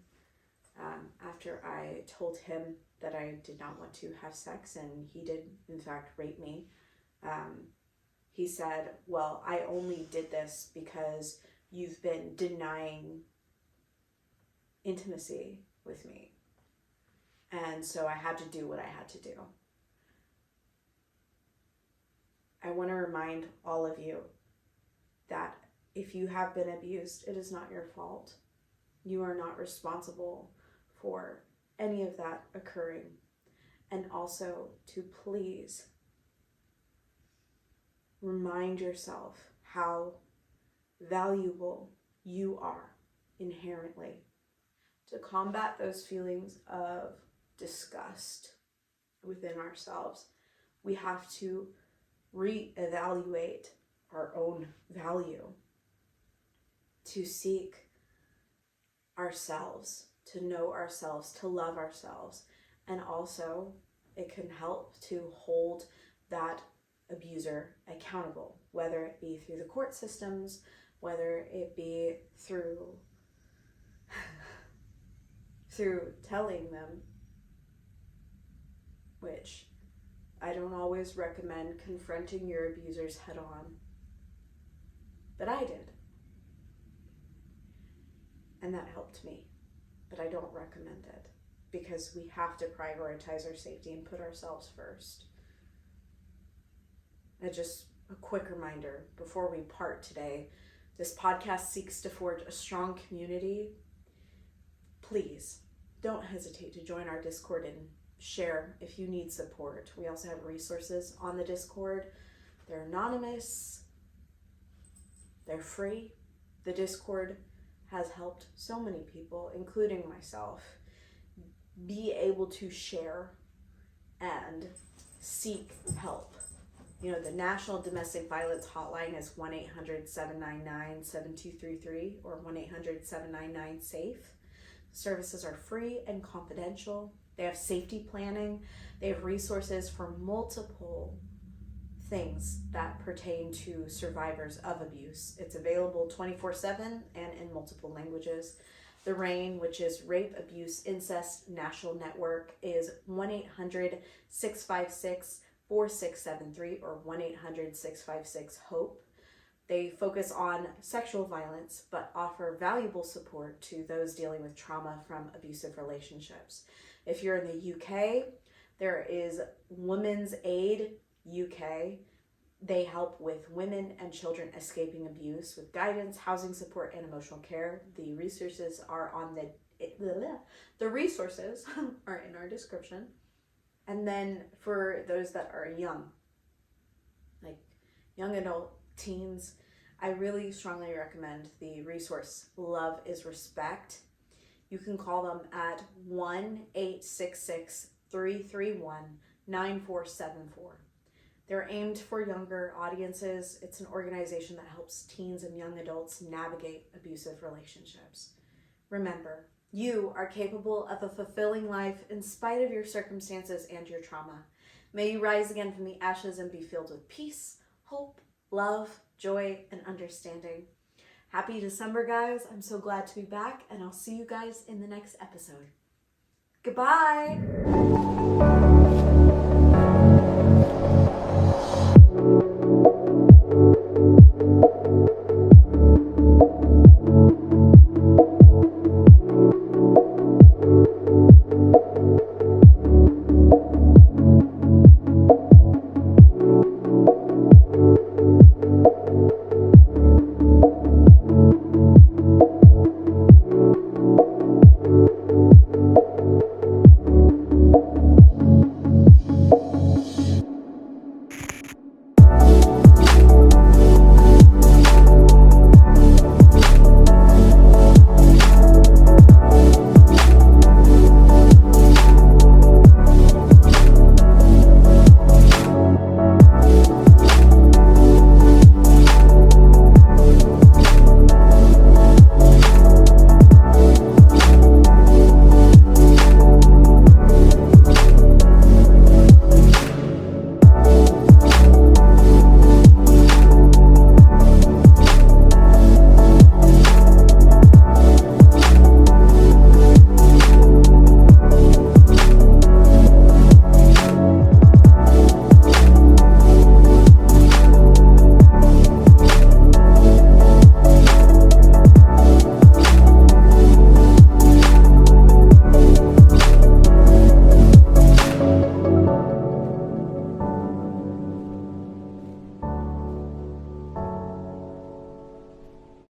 after I told him that I did not want to have sex and he did in fact rape me, he said, well, I only did this because you've been denying intimacy with me. And so I had to do what I had to do. I want to remind all of you that if you have been abused, it is not your fault. You are not responsible for any of that occurring. And also to please remind yourself how valuable you are inherently. To combat those feelings of disgust within ourselves, we have to reevaluate our own value, to seek ourselves, to know ourselves, to love ourselves. And also it can help to hold that abuser accountable, whether it be through the court systems, whether it be through telling them, which I don't always recommend confronting your abusers head on, but I did. And that helped me, but I don't recommend it because we have to prioritize our safety and put ourselves first. And just a quick reminder before we part today, this podcast seeks to forge a strong community. Please don't hesitate to join our Discord and share if you need support. We also have resources on the Discord. They're anonymous, they're free. The Discord has helped so many people, including myself, be able to share and seek help. You know, the National Domestic Violence Hotline is 1-800-799-7233 or 1-800-799-SAFE. Services are free and confidential. They have safety planning. They have resources for multiple things that pertain to survivors of abuse. It's available 24/7 and in multiple languages. The RAIN, which is Rape, Abuse, Incest National Network, is 1-800-656-4673 or 1-800-656-HOPE. They focus on sexual violence, but offer valuable support to those dealing with trauma from abusive relationships. If you're in the UK, there is Women's Aid UK. They help with women and children escaping abuse with guidance, housing support, and emotional care. The resources are the resources are in our description. And then for those that are young, like young adult teens, I really strongly recommend the resource Love is Respect. You can call them at 1-866-331-9474. They're aimed for younger audiences. It's an organization that helps teens and young adults navigate abusive relationships. Remember, you are capable of a fulfilling life in spite of your circumstances and your trauma. May you rise again from the ashes and be filled with peace, hope, love, joy, and understanding. Happy December, guys. I'm so glad to be back, and I'll see you guys in the next episode. Goodbye!